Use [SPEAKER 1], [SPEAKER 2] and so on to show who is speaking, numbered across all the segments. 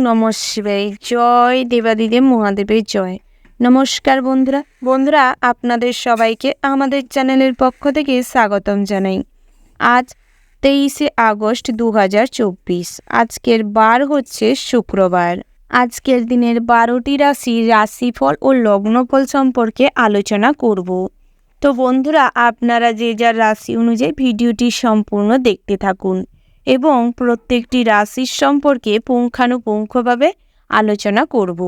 [SPEAKER 1] নমঃ শিবায়। জয় দেবাদিদেব মহাদেবের জয়। নমস্কার বন্ধুরা আপনাদের সবাইকে আমাদের চ্যানেলের পক্ষ থেকে স্বাগতম জানাই। আজ 23শে আগস্ট 2024। আজকের বার হচ্ছে শুক্রবার। আজকের দিনের 12টি রাশির রাশিফল ও লগ্নফল সম্পর্কে আলোচনা করব। তো বন্ধুরা, আপনারা যে যার রাশি অনুযায়ী ভিডিওটি সম্পূর্ণ দেখতে থাকুন এবং প্রত্যেকটি রাশির সম্পর্কে পুঙ্খানুপুঙ্খভাবে আলোচনা করব।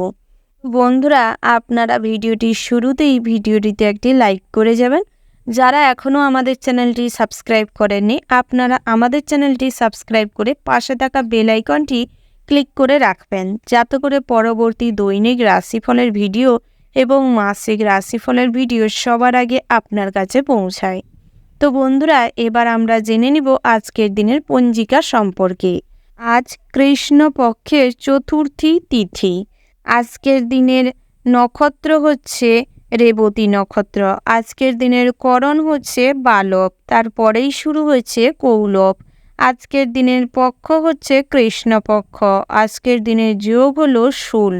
[SPEAKER 1] বন্ধুরা, আপনারা ভিডিওটির শুরুতেই ভিডিওটিতে একটি লাইক করে যাবেন। যারা এখনও আমাদের চ্যানেলটি সাবস্ক্রাইব করেননি, আপনারা আমাদের চ্যানেলটি সাবস্ক্রাইব করে পাশে থাকা বেল আইকনটি ক্লিক করে রাখবেন, যাতে করে পরবর্তী দৈনিক রাশিফলের ভিডিও এবং মাসিক রাশিফলের ভিডিও সবার আগে আপনার কাছে পৌঁছায়। তো বন্ধুরা, এবার আমরা জেনে নিব আজকের দিনের পঞ্জিকা সম্পর্কে। আজ কৃষ্ণপক্ষের চতুর্থী তিথি। আজকের দিনের নক্ষত্র হচ্ছে রেবতী নক্ষত্র। আজকের দিনের করণ হচ্ছে বালব, তারপরেই শুরু হচ্ছে কৌলব। আজকের দিনের পক্ষ হচ্ছে কৃষ্ণপক্ষ। আজকের দিনের যোগ হলো শূল।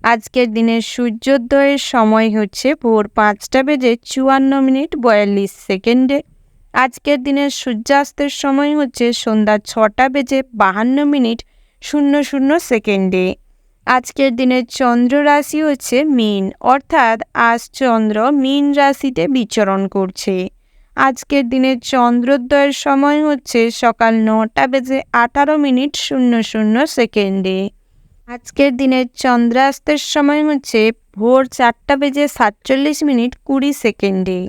[SPEAKER 1] আজকের দিনের সূর্যোদয়ের সময় হচ্ছে ভোর 5:54 আজকের দিনের সূর্যাস্তের সময় হচ্ছে সন্ধ্যা 6:52 আজকের দিনের চন্দ্র রাশি হচ্ছে মীন, অর্থাৎ আজ চন্দ্র মীন রাশিতে বিচরণ করছে। আজকের দিনের চন্দ্রোদয়ের সময় হচ্ছে সকাল 9:18 আজকের দিনের চন্দ্রাস্তের সময় হচ্ছে ভোর 4:47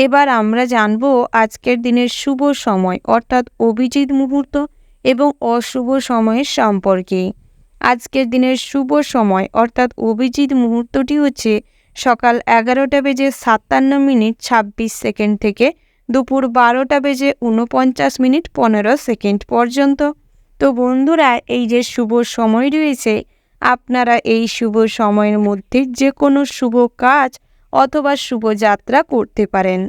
[SPEAKER 1] এবার আমরা জানব আজকের দিনের শুভ সময়, অর্থাৎ অভিজিৎ মুহূর্ত এবং অশুভ সময়ের সম্পর্কে। আজকের দিনের শুভ সময় অর্থাৎ অভিজিৎ মুহূর্তটি হচ্ছে সকাল 11:57 থেকে দুপুর 12:49 পর্যন্ত। তো বন্ধুরা, এই যে শুভ সময় রয়েছে, আপনারা এই শুভ সময়ের মধ্যে যে কোনো শুভ কাজ অথবা শুভ যাত্রা করতে পারেন,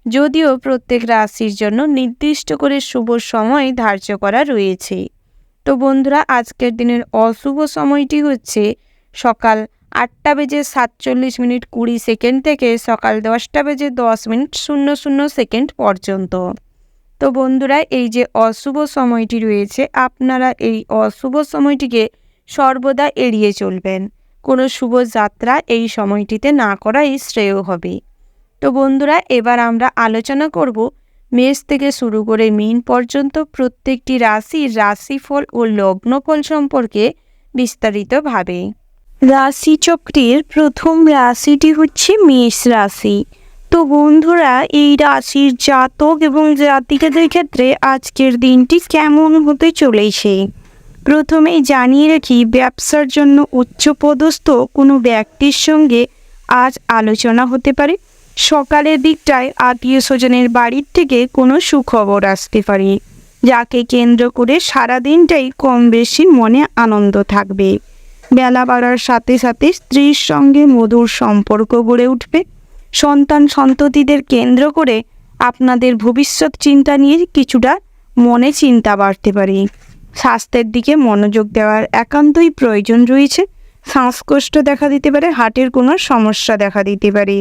[SPEAKER 1] যদিও প্রত্যেক রাশির জন্য নির্দিষ্ট করে শুভ সময় ধার্য করা রয়েছে। তো বন্ধুরা, আজকের দিনের অশুভ সময়টি হচ্ছে সকাল 8:47 থেকে সকাল 10:10 পর্যন্ত। তো বন্ধুরা, এই যে অশুভ সময়টি রয়েছে, আপনারা এই অশুভ সময়টিকে সর্বদা এড়িয়ে চলবেন। কোনো শুভ যাত্রা এই সময়টিতে না করাই শ্রেয় হবে। তো বন্ধুরা, এবার আমরা আলোচনা করব মেষ থেকে শুরু করে মীন পর্যন্ত প্রত্যেকটি রাশির রাশিফল ও লগ্নফল সম্পর্কে বিস্তারিতভাবে। রাশিচক্রের প্রথম রাশিটি হচ্ছে মেষ রাশি। তো বন্ধুরা, এই রাশির জাতক এবং জাতিকাদের ক্ষেত্রে আজকের দিনটি কেমন হতে চলেছে প্রথমেই জানিয়ে রাখি, ব্যবসার জন্য উচ্চপদস্থ কোনো ব্যক্তির সঙ্গে আজ আলোচনা হতে পারে। সকালের দিকটায় আত্মীয় স্বজনের বাড়ির থেকে কোনো সুখবর আসতে পারে, যাকে কেন্দ্র করে সারাদিনটাই কম বেশি মনে আনন্দ থাকবে। বেলা বাড়ার সাথে সাথে স্ত্রীর সঙ্গে মধুর সম্পর্ক গড়ে উঠবে। সন্তান সন্ততিদের কেন্দ্র করে আপনাদের ভবিষ্যৎ চিন্তা নিয়ে কিছুটা মনে চিন্তা বাড়তে পারে। স্বাস্থ্যের দিকে মনোযোগ দেওয়ার একান্তই প্রয়োজন রয়েছে। শ্বাসকষ্ট দেখা দিতে পারে, হার্টের কোনো সমস্যা দেখা দিতে পারে,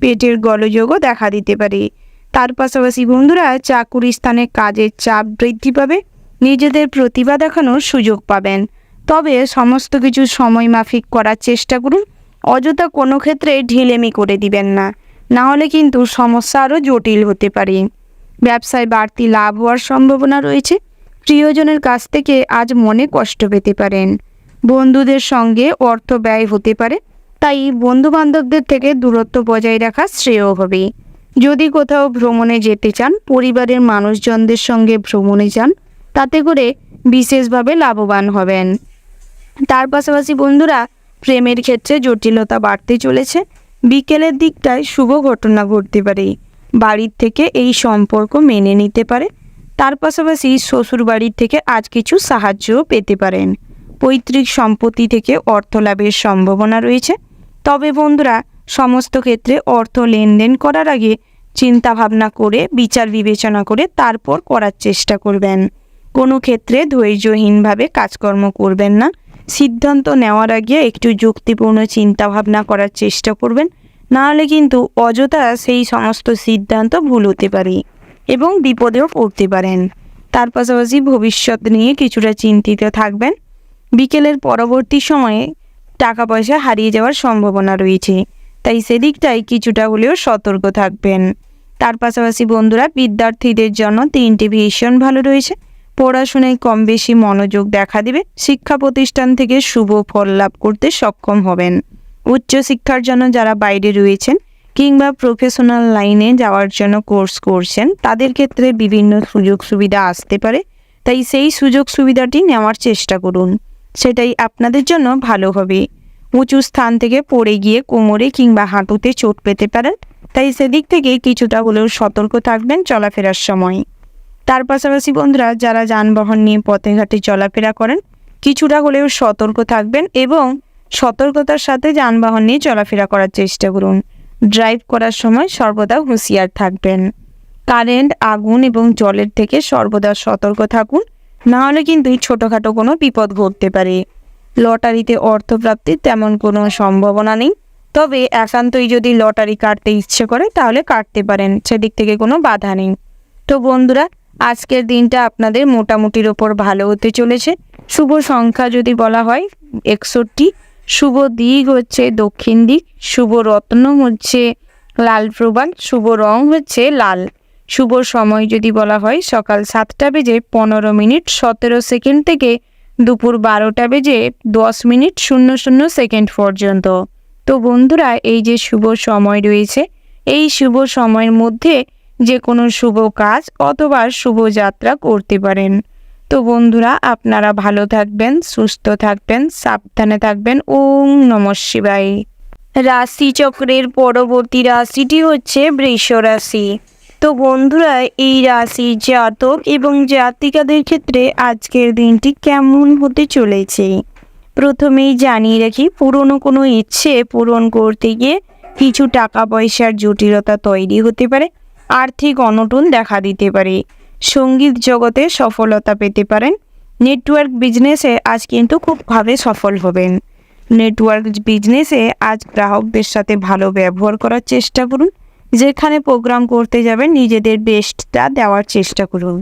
[SPEAKER 1] পেটের গোলযোগও দেখা দিতে পারে। তার পাশাপাশি বন্ধুরা, চাকুরি স্থানে কাজের চাপ বৃদ্ধি পাবে, নিজেদের প্রতিভা দেখানোর সুযোগ পাবেন। তবে সমস্ত কিছু সময় মাফিক করার চেষ্টা করুন, অযথা কোনো ক্ষেত্রে ঢিলেমি করে দিবেন না, না হলে কিন্তু সমস্যা আরও জটিল হতে পারে। ব্যবসায় বাড়তি লাভ হওয়ার সম্ভাবনা রয়েছে। প্রিয়জনের কাছ থেকে আজ মনে কষ্ট পেতে পারেন। বন্ধুদের সঙ্গে অর্থ ব্যয় হতে পারে, তাই বন্ধুবান্ধবদের থেকে দূরত্ব বজায় রাখা শ্রেয় হবে। যদি কোথাও ভ্রমণে যেতে চান, পরিবারের মানুষজনদের সঙ্গে ভ্রমণে যান, তাতে করে বিশেষভাবে লাভবান হবেন। তার পাশাপাশি বন্ধুরা, প্রেমের ক্ষেত্রে জটিলতা বাড়তে চলেছে। বিকেলের দিকটায় শুভ ঘটনা ঘটতে পারে, বাড়ির থেকে এই সম্পর্ক মেনে নিতে পারে। তার পাশাপাশি শ্বশুর বাড়ির থেকে আজ কিছু সাহায্যও পেতে পারেন। পৈতৃক সম্পত্তি থেকে অর্থ লাভের সম্ভাবনা রয়েছে। তবে বন্ধুরা, সমস্ত ক্ষেত্রে অর্থ লেনদেন করার আগে চিন্তা ভাবনা করে বিচার বিবেচনা করে তারপর করার চেষ্টা করবেন। কোনো ক্ষেত্রে ধৈর্যহীনভাবে কাজকর্ম করবেন না। সিদ্ধান্ত নেওয়ার আগে একটু যুক্তিপূর্ণ চিন্তাভাবনা করার চেষ্টা করবেন, নাহলে কিন্তু অযথা সেই সমস্ত সিদ্ধান্ত ভুল হতে পারে এবং বিপদেও পড়তে পারেন। তার পাশাপাশি ভবিষ্যৎ নিয়ে কিছুটা চিন্তিত থাকবেন। বিকেলের পরবর্তী সময়ে টাকা পয়সা হারিয়ে যাওয়ার সম্ভাবনা রয়েছে, তাই সেদিকটাই কিছুটা হলেও সতর্ক থাকবেন। তার পাশাপাশি বন্ধুরা, বিদ্যার্থীদের জন্য দিনটি ভীষণ ভালো রয়েছে। পড়াশোনায় কম বেশি মনোযোগ দেখা দেবে। শিক্ষা প্রতিষ্ঠান থেকে শুভ ফল লাভ করতে সক্ষম হবেন। উচ্চশিক্ষার জন্য যারা বাইরে রয়েছেন কিংবা প্রফেশনাল লাইনে যাওয়ার জন্য কোর্স করছেন, তাদের ক্ষেত্রে বিভিন্ন সুযোগ সুবিধা আসতে পারে, তাই সেই সুযোগ সুবিধাটি নেওয়ার চেষ্টা করুন, সেটাই আপনাদের জন্য ভালো হবে। উঁচু স্থান থেকে পড়ে গিয়ে কোমরে কিংবা হাঁটুতে চোট পেতে পারেন, তাই সেদিক থেকে কিছুটা হলেও সতর্ক থাকবেন চলাফেরার সময়। তার পাশাপাশি বন্ধুরা, যারা যানবাহন নিয়ে পথে ঘাটে চলাফেরা করেন, কিছুটা হলেও সতর্ক থাকবেন এবং সতর্কতার সাথে যানবাহন নিয়ে চলাফেরা করার চেষ্টা করুন। ড্রাইভ করার সময় সর্বদা হুঁশিয়ার থাকবেন। কারেন্ট, আগুন এবং জলের থেকে সর্বদা সতর্ক থাকুন, নাহলে কিন্তু ছোটোখাটো কোনো বিপদ ঘটতে পারে। লটারিতে অর্থপ্রাপ্তির তেমন কোনো সম্ভাবনা নেই, তবে একান্তই যদি লটারি কাটতে ইচ্ছে করে তাহলে কাটতে পারেন, সেদিক থেকে কোনো বাধা নেই। তো বন্ধুরা, আজকের দিনটা আপনাদের মোটামুটির ওপর ভালো হতে চলেছে। শুভ সংখ্যা যদি বলা হয় 61, শুভ দিক হচ্ছে দক্ষিণ দিক, শুভ রত্ন হচ্ছে লাল প্রবাল, শুভ রং হচ্ছে লাল। শুভ সময় যদি বলা হয় সকাল 7টা বেজে 15 মিনিট 17 সেকেন্ড থেকে দুপুর 12টা বেজে 10 মিনিট 00 সেকেন্ড পর্যন্ত। তো বন্ধুরা, এই যে শুভ সময় রয়েছে, এই শুভ সময়ের মধ্যে যে কোনো শুভ কাজ অথবা শুভ যাত্রা করতে পারেন। তো বন্ধুরা, আপনারা ভালো থাকবেন, সুস্থ থাকবেন, সাবধানে থাকবেন। ওম নমঃ শিবায়। রাশিচক্রের পরবর্তী রাশিটি হচ্ছে বৃষ রাশি। তো বন্ধুরা, এই রাশির জাতক এবং জাতিকাদের ক্ষেত্রে আজকের দিনটি কেমন হতে চলেছে প্রথমেই জানিয়ে রাখি, পুরনো কোনো ইচ্ছে পূরণ করতে গিয়ে কিছু টাকা পয়সার জটিলতা তৈরি হতে পারে, আর্থিক অনটন দেখা দিতে পারে, সঙ্গীত জগতে সফলতা পেতে পারেন। নেটওয়ার্ক বিজনেসে আজ কিন্তু খুবভাবে সফল হবেন। নেটওয়ার্ক বিজনেসে আজ গ্রাহকদের সাথে ভালো ব্যবহার করার চেষ্টা করুন। যেখানে প্রোগ্রাম করতে যাবেন নিজেদের বেস্টটা দেওয়ার চেষ্টা করুন,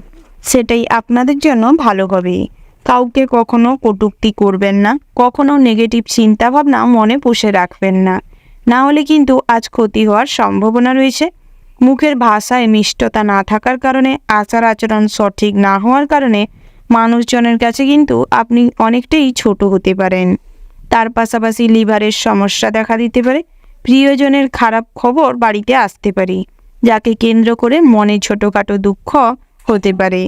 [SPEAKER 1] সেটাই আপনাদের জন্য ভালো হবে। কাউকে কখনো কটূক্তি করবেন না, কখনো নেগেটিভ চিন্তাভাবনা মনে পুষে রাখবেন না, না হলে কিন্তু আজ ক্ষতি হওয়ার সম্ভাবনা রয়েছে। মুখের ভাষায় মিষ্টতা না থাকার কারণে, আচার আচরণ সঠিক না হওয়ার কারণে মানুষজনের কাছে কিন্তু আপনি অনেকটাই ছোট হতে পারেন। তার পাশাপাশি লিভারের সমস্যা দেখা দিতে পারে। প্রিয়জনের খারাপ খবর বাড়িতে আসতে পারে, যাকে কেন্দ্র করে মনে ছোটোখাটো দুঃখ হতে পারে।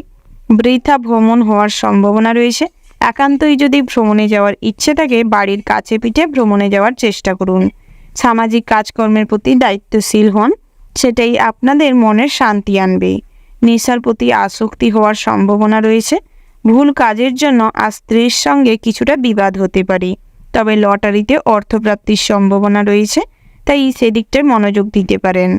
[SPEAKER 1] বৃথা ভ্রমণ হওয়ার সম্ভাবনা রয়েছে। একান্তই যদি ভ্রমণে যাওয়ার ইচ্ছে থাকে, বাড়ির কাছে পিঠে ভ্রমণে যাওয়ার চেষ্টা করুন। সামাজিক কাজকর্মের প্রতি দায়িত্বশীল হন, সেটাই আপনাদের মনের শান্তি আনবে। নেশার প্রতি আসক্তি হওয়ার সম্ভাবনা রয়েছে। ভুল কাজের জন্য আজ স্ত্রীর সঙ্গে কিছুটা বিবাদ হতে পারে, তবে লটারিতে অর্থপ্রাপ্তির সম্ভাবনা রয়েছে, তাই সেদিকটায় মনোযোগ দিতে পারেন।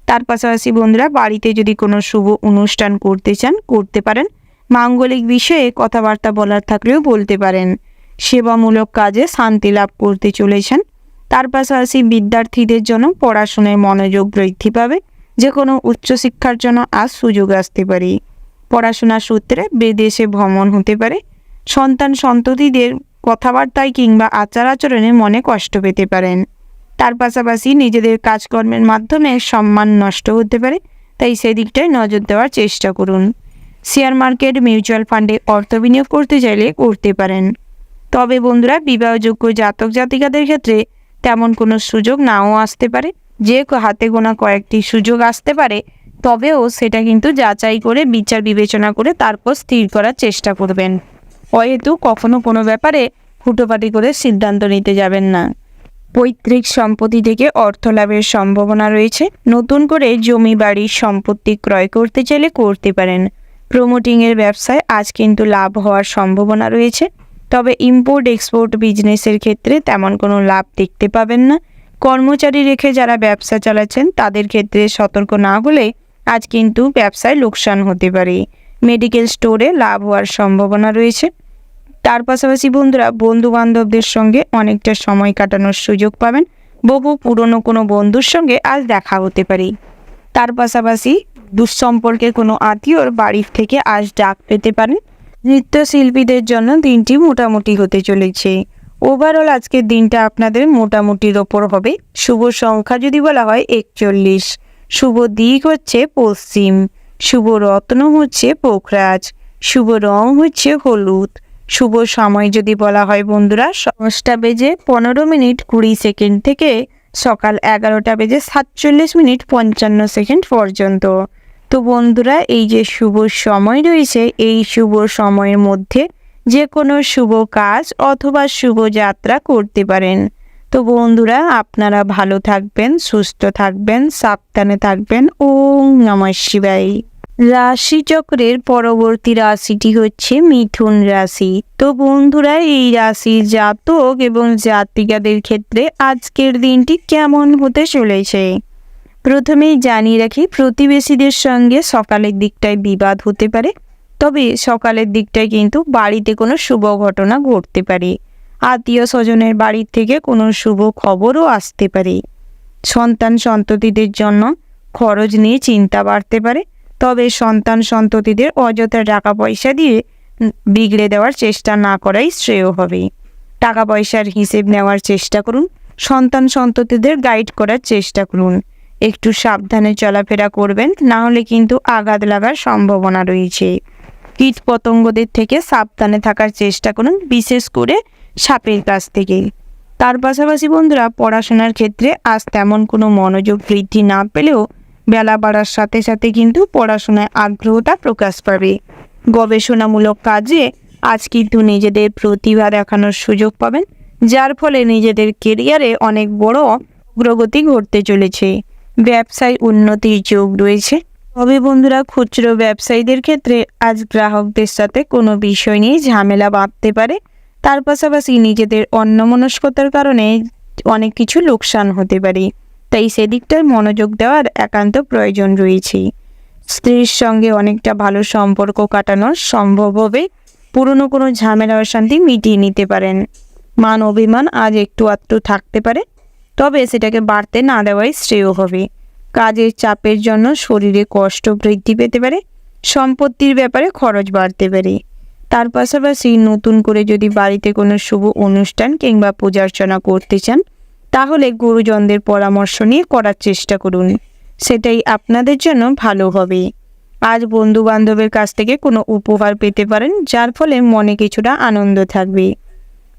[SPEAKER 1] তার পাশাপাশি বন্ধুরা, বাড়িতে যদি কোনো শুভ অনুষ্ঠান করতে চান করতে পারেন। মাঙ্গলিক বিষয়ে কথাবার্তা বলার থাকলেও বলতে পারেন। সেবামূলক কাজে শান্তি লাভ করতে চলেছেন। তার পাশাপাশি বিদ্যার্থীদের জন্য পড়াশোনায় মনোযোগ বৃদ্ধি পাবে। যে কোনো উচ্চশিক্ষার জন্য আজ সুযোগ আসতে পারে। পড়াশোনার সূত্রে বিদেশে ভ্রমণ হতে পারে। সন্তান সন্ততিদের কথাবার্তায় কিংবা আচার আচরণে মনে কষ্ট পেতে পারেন। তার পাশাপাশি নিজেদের কাজকর্মের মাধ্যমে সম্মান নষ্ট হতে পারে, তাই সেদিকটায় নজর দেওয়ার চেষ্টা করুন। শেয়ার মার্কেট, মিউচুয়াল ফান্ডে অর্থ বিনিয়োগ করতে চাইলে করতে পারেন। তবে বন্ধুরা, বিবাহযোগ্য জাতক জাতিকাদের ক্ষেত্রে তেমন কোনো সুযোগ নাও আসতে পারে। যে হাতে গোনা কয়েকটি সুযোগ আসতে পারে, তবেও সেটা কিন্তু যাচাই করে বিচার বিবেচনা করে তারপর স্থির করার চেষ্টা করবেন। হয়তো কখনো কোনো ব্যাপারে হুটোপাটি করে সিদ্ধান্ত নিতে যাবেন না। পৈতৃক সম্পত্তি থেকে অর্থ লাভের সম্ভাবনা রয়েছে। নতুন করে জমি বাড়ি সম্পত্তি ক্রয় করতে চাইলে করতে পারেন। প্রমোটিংয়ের ব্যবসায় আজ কিন্তু লাভ হওয়ার সম্ভাবনা রয়েছে, তবে ইম্পোর্ট এক্সপোর্ট বিজনেসের ক্ষেত্রে তেমন কোনো লাভ দেখতে পাবেন না। কর্মচারী রেখে যারা ব্যবসা চালাচ্ছেন তাদের ক্ষেত্রে সতর্ক না হলে আজ কিন্তু ব্যবসায় লোকসান হতে পারে। মেডিকেল স্টোরে লাভ হওয়ার সম্ভাবনা রয়েছে। তার পাশাপাশি বন্ধুরা বন্ধু বান্ধবদের সঙ্গে অনেকটা সময় কাটানোর সুযোগ পাবেন। বহু পুরনো কোনো বন্ধুর সঙ্গে আজ দেখা হতে পারে। তার পাশাপাশি দুঃসম্পর্কের কোনো আত্মীয়র বাড়ির থেকে আজ ডাক পেতে পারেন। নৃত্যশিল্পীদের জন্য দিনটি মোটামুটি হতে চলেছে। ওভারঅল আজকের দিনটা আপনাদের মোটামুটির ওপর হবে। শুভ সংখ্যা যদি বলা হয় 41, শুভ দিক হচ্ছে পশ্চিম, শুভ রত্ন হচ্ছে পোখরাজ, শুভ রং হচ্ছে হলুদ, শুভ সময় যদি বলা হয় বন্ধুরা 10:15:20 থেকে সকাল 11:47:55 পর্যন্ত। তো বন্ধুরা এই যে শুভ সময় রয়েছে, এই শুভ সময়ের মধ্যে যে কোনো শুভ কাজ অথবা শুভ যাত্রা করতে পারেন। তো বন্ধুরা আপনারা ভালো থাকবেন, সুস্থ থাকবেন, সাবধানে থাকবেন। ওম নমঃ শিবায়। রাশিচক্রের পরবর্তী রাশিটি হচ্ছে মিথুন রাশি। তো বন্ধুরা এই রাশির জাতক এবং জাতিকাদের ক্ষেত্রে আজকের দিনটি কেমন হতে চলেছে। প্রথমেই জানিয়ে রাখি, প্রতিবেশীদের সঙ্গে সকালের দিকটায় বিবাদ হতে পারে। তবে সকালের দিকটায় কিন্তু বাড়িতে কোনো শুভ ঘটনা ঘটতে পারে। আত্মীয় স্বজনের বাড়ির থেকে কোনো শুভ খবরও আসতে পারে। সন্তান সন্ততিদের জন্য খরচ নিয়ে চিন্তা বাড়তে পারে। তবে সন্তান সন্ততিদের অযথা টাকা পয়সা দিয়ে বিগড়ে দেওয়ার চেষ্টা না করাই শ্রেয় হবে। টাকা পয়সার হিসেব নেওয়ার চেষ্টা করুন। সন্তান সন্ততিদের গাইড করার চেষ্টা করুন। একটু সাবধানে চলাফেরা করবেন, না হলে কিন্তু আঘাত লাগার সম্ভাবনা রয়েছে। কীট পতঙ্গদের থেকে সাবধানে থাকার চেষ্টা করুন, বিশেষ করে সাপের কাছ থেকে। তার পাশাপাশি বন্ধুরা পড়াশোনার ক্ষেত্রে আজ তেমন কোনো মনোযোগ বৃদ্ধি না পেলেও বেলা বাড়ার সাথে সাথে কিন্তু পড়াশোনায় আগ্রহটা প্রকাশ পাবে। গবেষণামূলক কাজে আজ কিন্তু নিজেদের প্রতিভা দেখানোর সুযোগ পাবেন, যার ফলে নিজেদের কেরিয়ারে অনেক বড় অগ্রগতি ঘটতে চলেছে। ব্যবসায় উন্নতির যোগ রয়েছে। তবে বন্ধুরা খুচরো ব্যবসায়ীদের ক্ষেত্রে আজ গ্রাহকদের সাথে কোনো বিষয় নিয়ে ঝামেলা বাঁধতে পারে। তার পাশাপাশি নিজেদের অন্যমনস্কতার কারণে অনেক কিছু লোকসান হতে পারে। তাই সেদিকটায় মনোযোগ দেওয়ার একান্ত প্রয়োজন রয়েছে। স্ত্রীর সঙ্গে অনেকটা ভালো সম্পর্ক কাটানো সম্ভব হবে। পুরনো কোনো ঝামেলা অশান্তি মিটিয়ে নিতে পারেন। মান অভিমান আজ একটু আধটু থাকতে পারে, তবে সেটাকে বাড়তে না দেওয়াই শ্রেয় হবে। কাজের চাপের জন্য শরীরে কষ্ট বৃদ্ধি পেতে পারে। সম্পত্তির ব্যাপারে খরচ বাড়তে পারে। তার পাশাপাশি নতুন করে যদি বাড়িতে কোনো শুভ অনুষ্ঠান কিংবা পূজা অর্চনা করতে চান, তাহলে গুরুজনদের পরামর্শ নিয়ে করার চেষ্টা করুন। সেটাই আপনাদের জন্য ভালো হবে। আজ বন্ধু বান্ধবের কাছ থেকে কোনো উপহার পেতে পারেন, যার ফলে মনে কিছুটা আনন্দ থাকবে।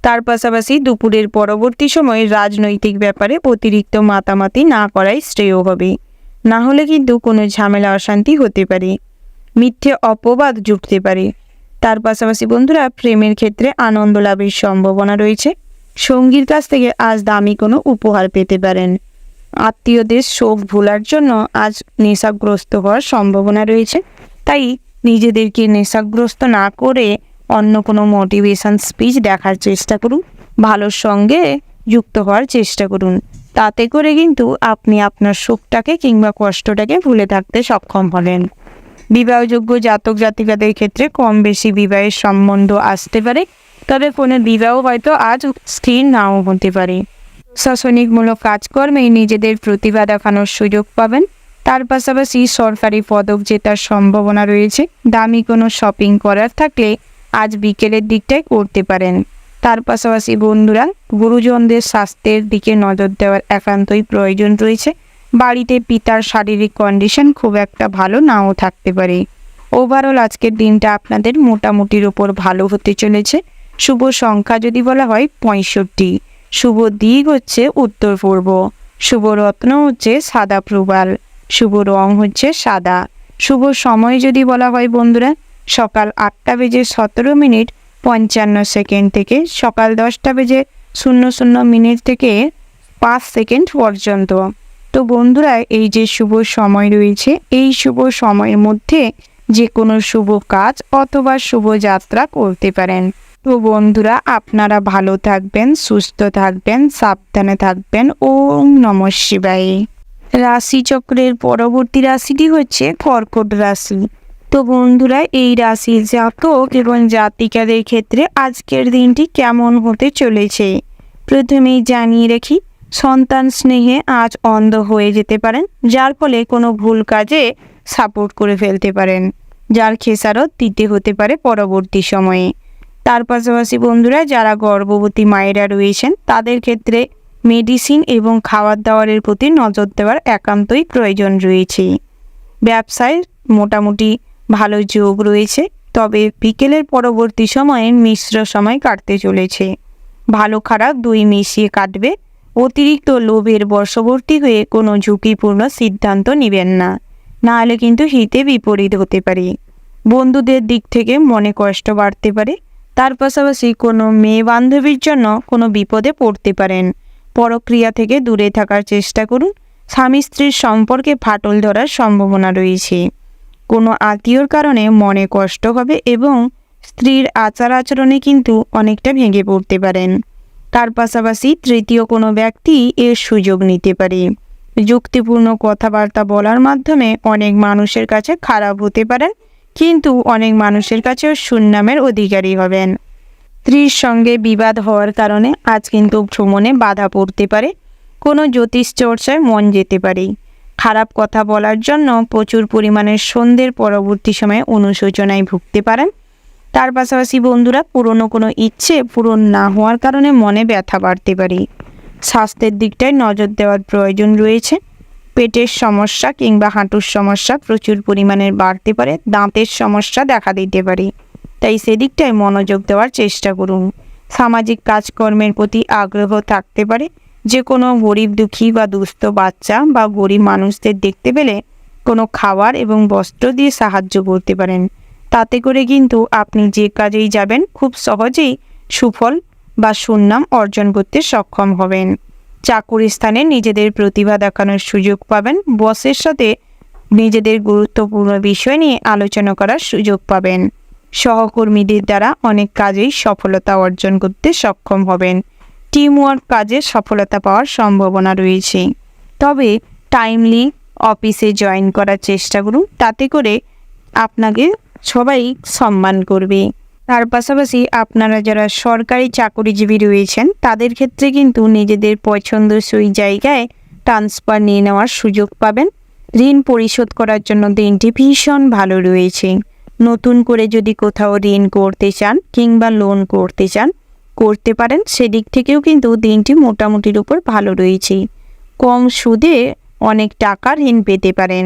[SPEAKER 1] তার পাশাপাশি দুপুরের পরবর্তী সময়ে রাজনৈতিক ব্যাপারে অতিরিক্ত মাতামাতি না করাই শ্রেয় হবে, না হলে কিন্তু কোনো ঝামেলা অশান্তি হতে পারে। মিথ্যে অপবাদ জুটতে পারে। তার পাশাপাশি বন্ধুরা প্রেমের ক্ষেত্রে আনন্দ লাভের সম্ভাবনা রয়েছে। সঙ্গীর কাছ থেকে আজ দামি কোনো উপহার পেতে পারেন। আত্মীয়দের শোক ভোলার জন্য আজ নেশাগ্রস্ত হওয়ার সম্ভাবনা রয়েছে। তাই নিজেদেরকে নেশাগ্রস্ত না করে অন্য কোনো মোটিভেশন স্পিচ দেখার চেষ্টা করুন। ভালোর সঙ্গে যুক্ত হওয়ার চেষ্টা করুন। তাতে করে কিন্তু আপনি আপনার সুখটাকে কিংবা কষ্টটাকে ভুলে থাকতে সক্ষম হবেন। বিবাহযোগ্য জাতক জাতিকাদের ক্ষেত্রে কম বেশি বিবাহের সম্বন্ধ আসতে পারে। তবে কোনো বিবাহ হয়তো আজ স্থির নাও হতে পারে। প্রশাসনিকমূলক কাজকর্মে নিজেদের প্রতিভা দেখানোর সুযোগ পাবেন। তার পাশাপাশি সরকারি পদক জেতার সম্ভাবনা রয়েছে। দামি কোনো শপিং করার থাকলে আজ বিকেলের দিকটায় করতে পারেন। তার পাশাপাশি বন্ধুরা গুরুজনদের স্বাস্থ্যের দিকে নজর দেওয়ার একান্তই প্রয়োজন রয়েছে। বাড়িতে পিতার শারীরিক কন্ডিশন খুব একটা ভালো নাও থাকতে পারে। ওভারঅল আজকের দিনটা আপনাদের মোটামুটির ওপর ভালো হতে চলেছে। শুভ সংখ্যা যদি বলা হয় 65, শুভ দিক হচ্ছে উত্তর পূর্ব, শুভ রত্ন হচ্ছে সাদা প্রবাল, শুভ রং হচ্ছে সাদা। শুভ সময় যদি বলা হয় বন্ধুরা সকাল 8:17:55 থেকে সকাল 10:00 থেকে 5 সেকেন্ড পর্যন্ত। তো বন্ধুরা এই যে শুভ সময় রয়েছে, এই শুভ সময়ের মধ্যে যে কোনো শুভ কাজ অথবা শুভ যাত্রা করতে পারেন। তো বন্ধুরা আপনারা ভালো থাকবেন, সুস্থ থাকবেন, সাবধানে থাকবেন। ওম নমঃ শিবায়। রাশিচক্রের পরবর্তী রাশিটি হচ্ছে কর্কট রাশি। তো বন্ধুরা, এই রাশির জাতক এবং জাতিকাদের ক্ষেত্রে আজকের দিনটি কেমন হতে চলেছে প্রথমেই জানিয়ে রাখি, সন্তান স্নেহে আজ অন্ধ হয়ে যেতে পারেন, যার ফলে কোনো ভুল কাজে সাপোর্ট করে ফেলতে পারেন, যার খেসারত দিতে হতে পারে পরবর্তী সময়ে। তার পাশাপাশি বন্ধুরা, যারা গর্ভবতী মায়েরা রয়েছেন তাদের ক্ষেত্রে মেডিসিন এবং খাবার দাবারের প্রতি নজর দেওয়ার একান্তই প্রয়োজন রয়েছে। ব্যবসায় মোটামুটি ভালো যোগ রয়েছে, তবে বিকেলের পরবর্তী সময়ে মিশ্র সময় কাটতে চলেছে। ভালো খারাপ দুই মিশিয়ে কাটবে। অতিরিক্ত লোভের বশবর্তী হয়ে কোনো ঝুঁকিপূর্ণ সিদ্ধান্ত নেবেন না, নাহলে কিন্তু হিতে বিপরীত হতে পারে। বন্ধুদের দিক থেকে মনে কষ্ট বাড়তে পারে। তার পাশাপাশি কোনো মেয়ে বান্ধবীর জন্য কোনো বিপদে পড়তে পারেন। পরক্রিয়া থেকে দূরে থাকার চেষ্টা করুন। স্বামী স্ত্রীর সম্পর্কে ফাটল ধরার সম্ভাবনা রয়েছে। কোনো আত্মীয়র কারণে মনে কষ্ট হবে এবং স্ত্রীর আচার আচরণে কিন্তু অনেকটা ভেঙে পড়তে পারেন। তার পাশাপাশি তৃতীয় কোনো ব্যক্তি এর সুযোগ নিতে পারে। যুক্তিপূর্ণ কথাবার্তা বলার মাধ্যমে অনেক মানুষের কাছে খারাপ হতে পারেন, কিন্তু অনেক মানুষের কাছেও সুনামের অধিকারী হবেন। স্ত্রীর সঙ্গে বিবাদ হওয়ার কারণে আজ কিন্তু ভ্রমণে বাধা পড়তে পারে। কোনো জ্যোতিষ চর্চায় মন যেতে পারে। খারাপ কথা বলার জন্য প্রচুর পরিমাণে সন্ধ্যের পরবর্তী সময়ে অনুশোচনায় ভুগতে পারেন। তার পাশাপাশি বন্ধুরা, পুরনো কোনো ইচ্ছে পূরণ না হওয়ার কারণে মনে ব্যথা বাড়তে পারে। স্বাস্থ্যের দিকটায় নজর দেওয়ার প্রয়োজন রয়েছে। পেটের সমস্যা কিংবা হাঁটুর সমস্যা প্রচুর পরিমাণে বাড়তে পারে। দাঁতের সমস্যা দেখা দিতে পারে, তাই সেদিকটায় মনোযোগ দেওয়ার চেষ্টা করুন। সামাজিক কাজকর্মের প্রতি আগ্রহ থাকতে পারে। যে কোনো গরিব দুঃখী বা দুস্থ বাচ্চা বা গরিব মানুষদের দেখতে পেলে কোনো খাবার এবং বস্ত্র দিয়ে সাহায্য করতে পারেন। তাতে করে কিন্তু আপনি যে কাজেই যাবেন খুব সহজেই সুফল বা সুনাম অর্জন করতে সক্ষম হবেন। চাকুরি স্থানে নিজেদের প্রতিভা দেখানোর সুযোগ পাবেন। বসের সাথে নিজেদের গুরুত্বপূর্ণ বিষয় নিয়ে আলোচনা করার সুযোগ পাবেন। সহকর্মীদের দ্বারা অনেক কাজেই সফলতা অর্জন করতে সক্ষম হবেন। টিমওয়ার্ক কাজে সফলতা পাওয়ার সম্ভাবনা রয়েছে। তবে টাইমলি অফিসে জয়েন করার চেষ্টা করুন, তাতে করে আপনাকে সবাই সম্মান করবে। তার পাশাপাশি আপনারা যারা সরকারি চাকরিজীবী রয়েছেন তাদের ক্ষেত্রে কিন্তু নিজেদের পছন্দসই জায়গায় ট্রান্সফার নিয়ে নেওয়ার সুযোগ পাবেন। ঋণ পরিশোধ করার জন্য দিনটি ভীষণ ভালো রয়েছে। নতুন করে যদি কোথাও ঋণ করতে চান কিংবা লোন করতে চান করতে পারেন, সেদিক থেকেও কিন্তু দিনটি মোটামুটির উপর ভালো রয়েছে। কম সুদে অনেক টাকা ঋণ পেতে পারেন।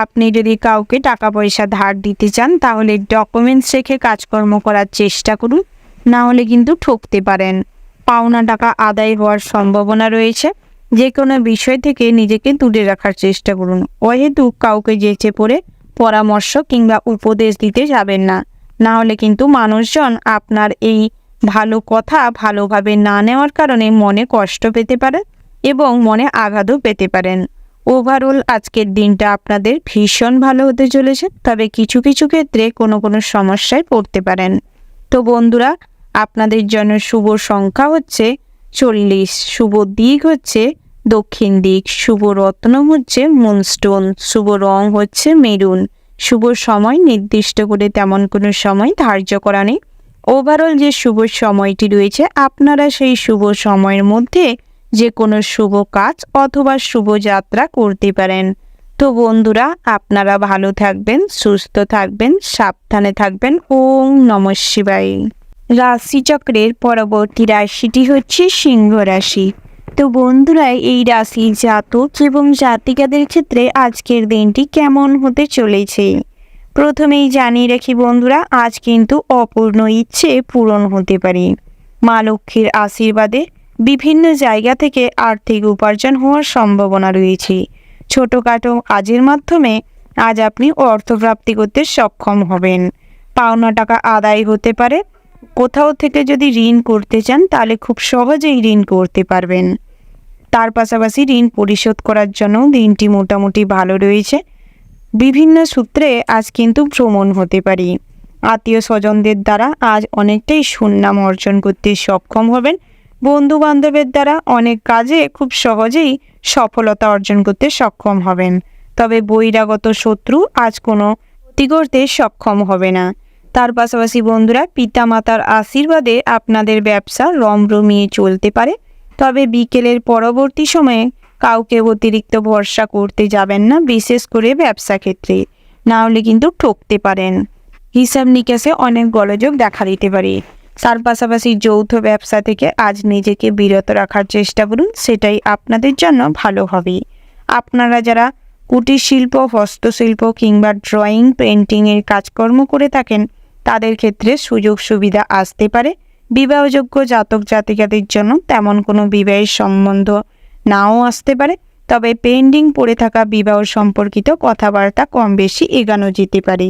[SPEAKER 1] আপনি যদি কাউকে টাকা পয়সা ধার দিতে চান তাহলে ডকুমেন্টস রেখে কাজকর্ম করার চেষ্টা করুন, না হলে কিন্তু ঠকতে পারেন। পাওনা টাকা আদায় হওয়ার সম্ভাবনা রয়েছে। যে কোনো বিষয় থেকে নিজেকে দূরে রাখার চেষ্টা করুন। অহেতুক কাউকে যেচে পড়ে পরামর্শ কিংবা উপদেশ দিতে যাবেন না, না হলে কিন্তু মানুষজন আপনার এই ভালো কথা ভালোভাবে না নেওয়ার কারণে মনে কষ্ট পেতে পারেন এবং মনে আঘাতও পেতে পারেন। ওভারঅল আজকের দিনটা আপনাদের ভীষণ ভালো হতে চলেছে, তবে কিছু কিছু ক্ষেত্রে কোনো সমস্যায় পড়তে পারেন। তো বন্ধুরা, আপনাদের জন্য শুভ সংখ্যা হচ্ছে 40, শুভ দিক হচ্ছে দক্ষিণ দিক, শুভ রত্ন হচ্ছে মুনস্টোন, শুভ রং হচ্ছে মেরুন, শুভ সময় নির্দিষ্ট করে তেমন কোনো সময় ধার্য করা নেই। ওভারঅল যে শুভ সময়টি রয়েছে, আপনারা সেই শুভ সময়ের মধ্যে যে কোনো শুভ কাজ অথবা শুভ যাত্রা করতে পারেন। তো বন্ধুরা, আপনারা ভালো থাকবেন, সুস্থ থাকবেন, সাবধানে থাকবেন। ওম নমঃ শিবায়। রাশিচক্রের পরবর্তী রাশিটি হচ্ছে সিংহ রাশি। তো বন্ধুরা, এই রাশির জাতক এবং জাতিকাদের ক্ষেত্রে আজকের দিনটি কেমন হতে চলেছে প্রথমেই জানিয়ে রাখি বন্ধুরা, আজ কিন্তু অপূর্ণ ইচ্ছে পূরণ হতে পারে। মা লক্ষ্মীর আশীর্বাদে বিভিন্ন জায়গা থেকে আর্থিক উপার্জন হওয়ার সম্ভাবনা রয়েছে। ছোটোখাটো কাজের মাধ্যমে আজ আপনি অর্থপ্রাপ্তি করতে সক্ষম হবেন। পাওনা টাকা আদায় হতে পারে। কোথাও থেকে যদি ঋণ করতে চান তাহলে খুব সহজেই ঋণ করতে পারবেন। তার পাশাপাশি ঋণ পরিশোধ করার জন্য দিনটি মোটামুটি ভালো রয়েছে। বিভিন্ন সূত্রে আজ কিন্তু ভ্রমণ হতে পারে। আত্মীয় স্বজনদের দ্বারা আজ অনেকটাই সুনাম অর্জন করতে সক্ষম হবেন। বন্ধু বান্ধবের দ্বারা অনেক কাজে খুব সহজেই সফলতা অর্জন করতে সক্ষম হবেন। তবে বহিরাগত শত্রু আজ কোনো পূর্তি করতে সক্ষম হবে না। তার পাশাপাশি বন্ধুরা, পিতামাতার আশীর্বাদে আপনাদের ব্যবসা রমরমিয়ে চলতে পারে। তবে বিকেলের পরবর্তী সময়ে কাউকে অতিরিক্ত ভরসা করতে যাবেন না, বিশেষ করে ব্যবসা ক্ষেত্রে, না হলে কিন্তু ঠকতে পারেন। হিসাব নিকাশে অনেক গোলযোগ দেখা দিতে পারে। তার পাশাপাশি যৌথ ব্যবসা থেকে আজ নিজেকে বিরত রাখার চেষ্টা করুন, সেটাই আপনাদের জন্য ভালো হবে। আপনারা যারা কুটির শিল্প, হস্তশিল্প কিংবা ড্রয়িং, পেন্টিংয়ের কাজকর্ম করে থাকেন, তাদের ক্ষেত্রে সুযোগ সুবিধা আসতে পারে। বিবাহযোগ্য জাতক জাতিকাদের জন্য তেমন কোনো বিবাহের সম্বন্ধ নাও আসতে পারে, তবে পেন্ডিং পড়ে থাকা বিবাহ সম্পর্কিত কথাবার্তা কম বেশি এগানো যেতে পারে।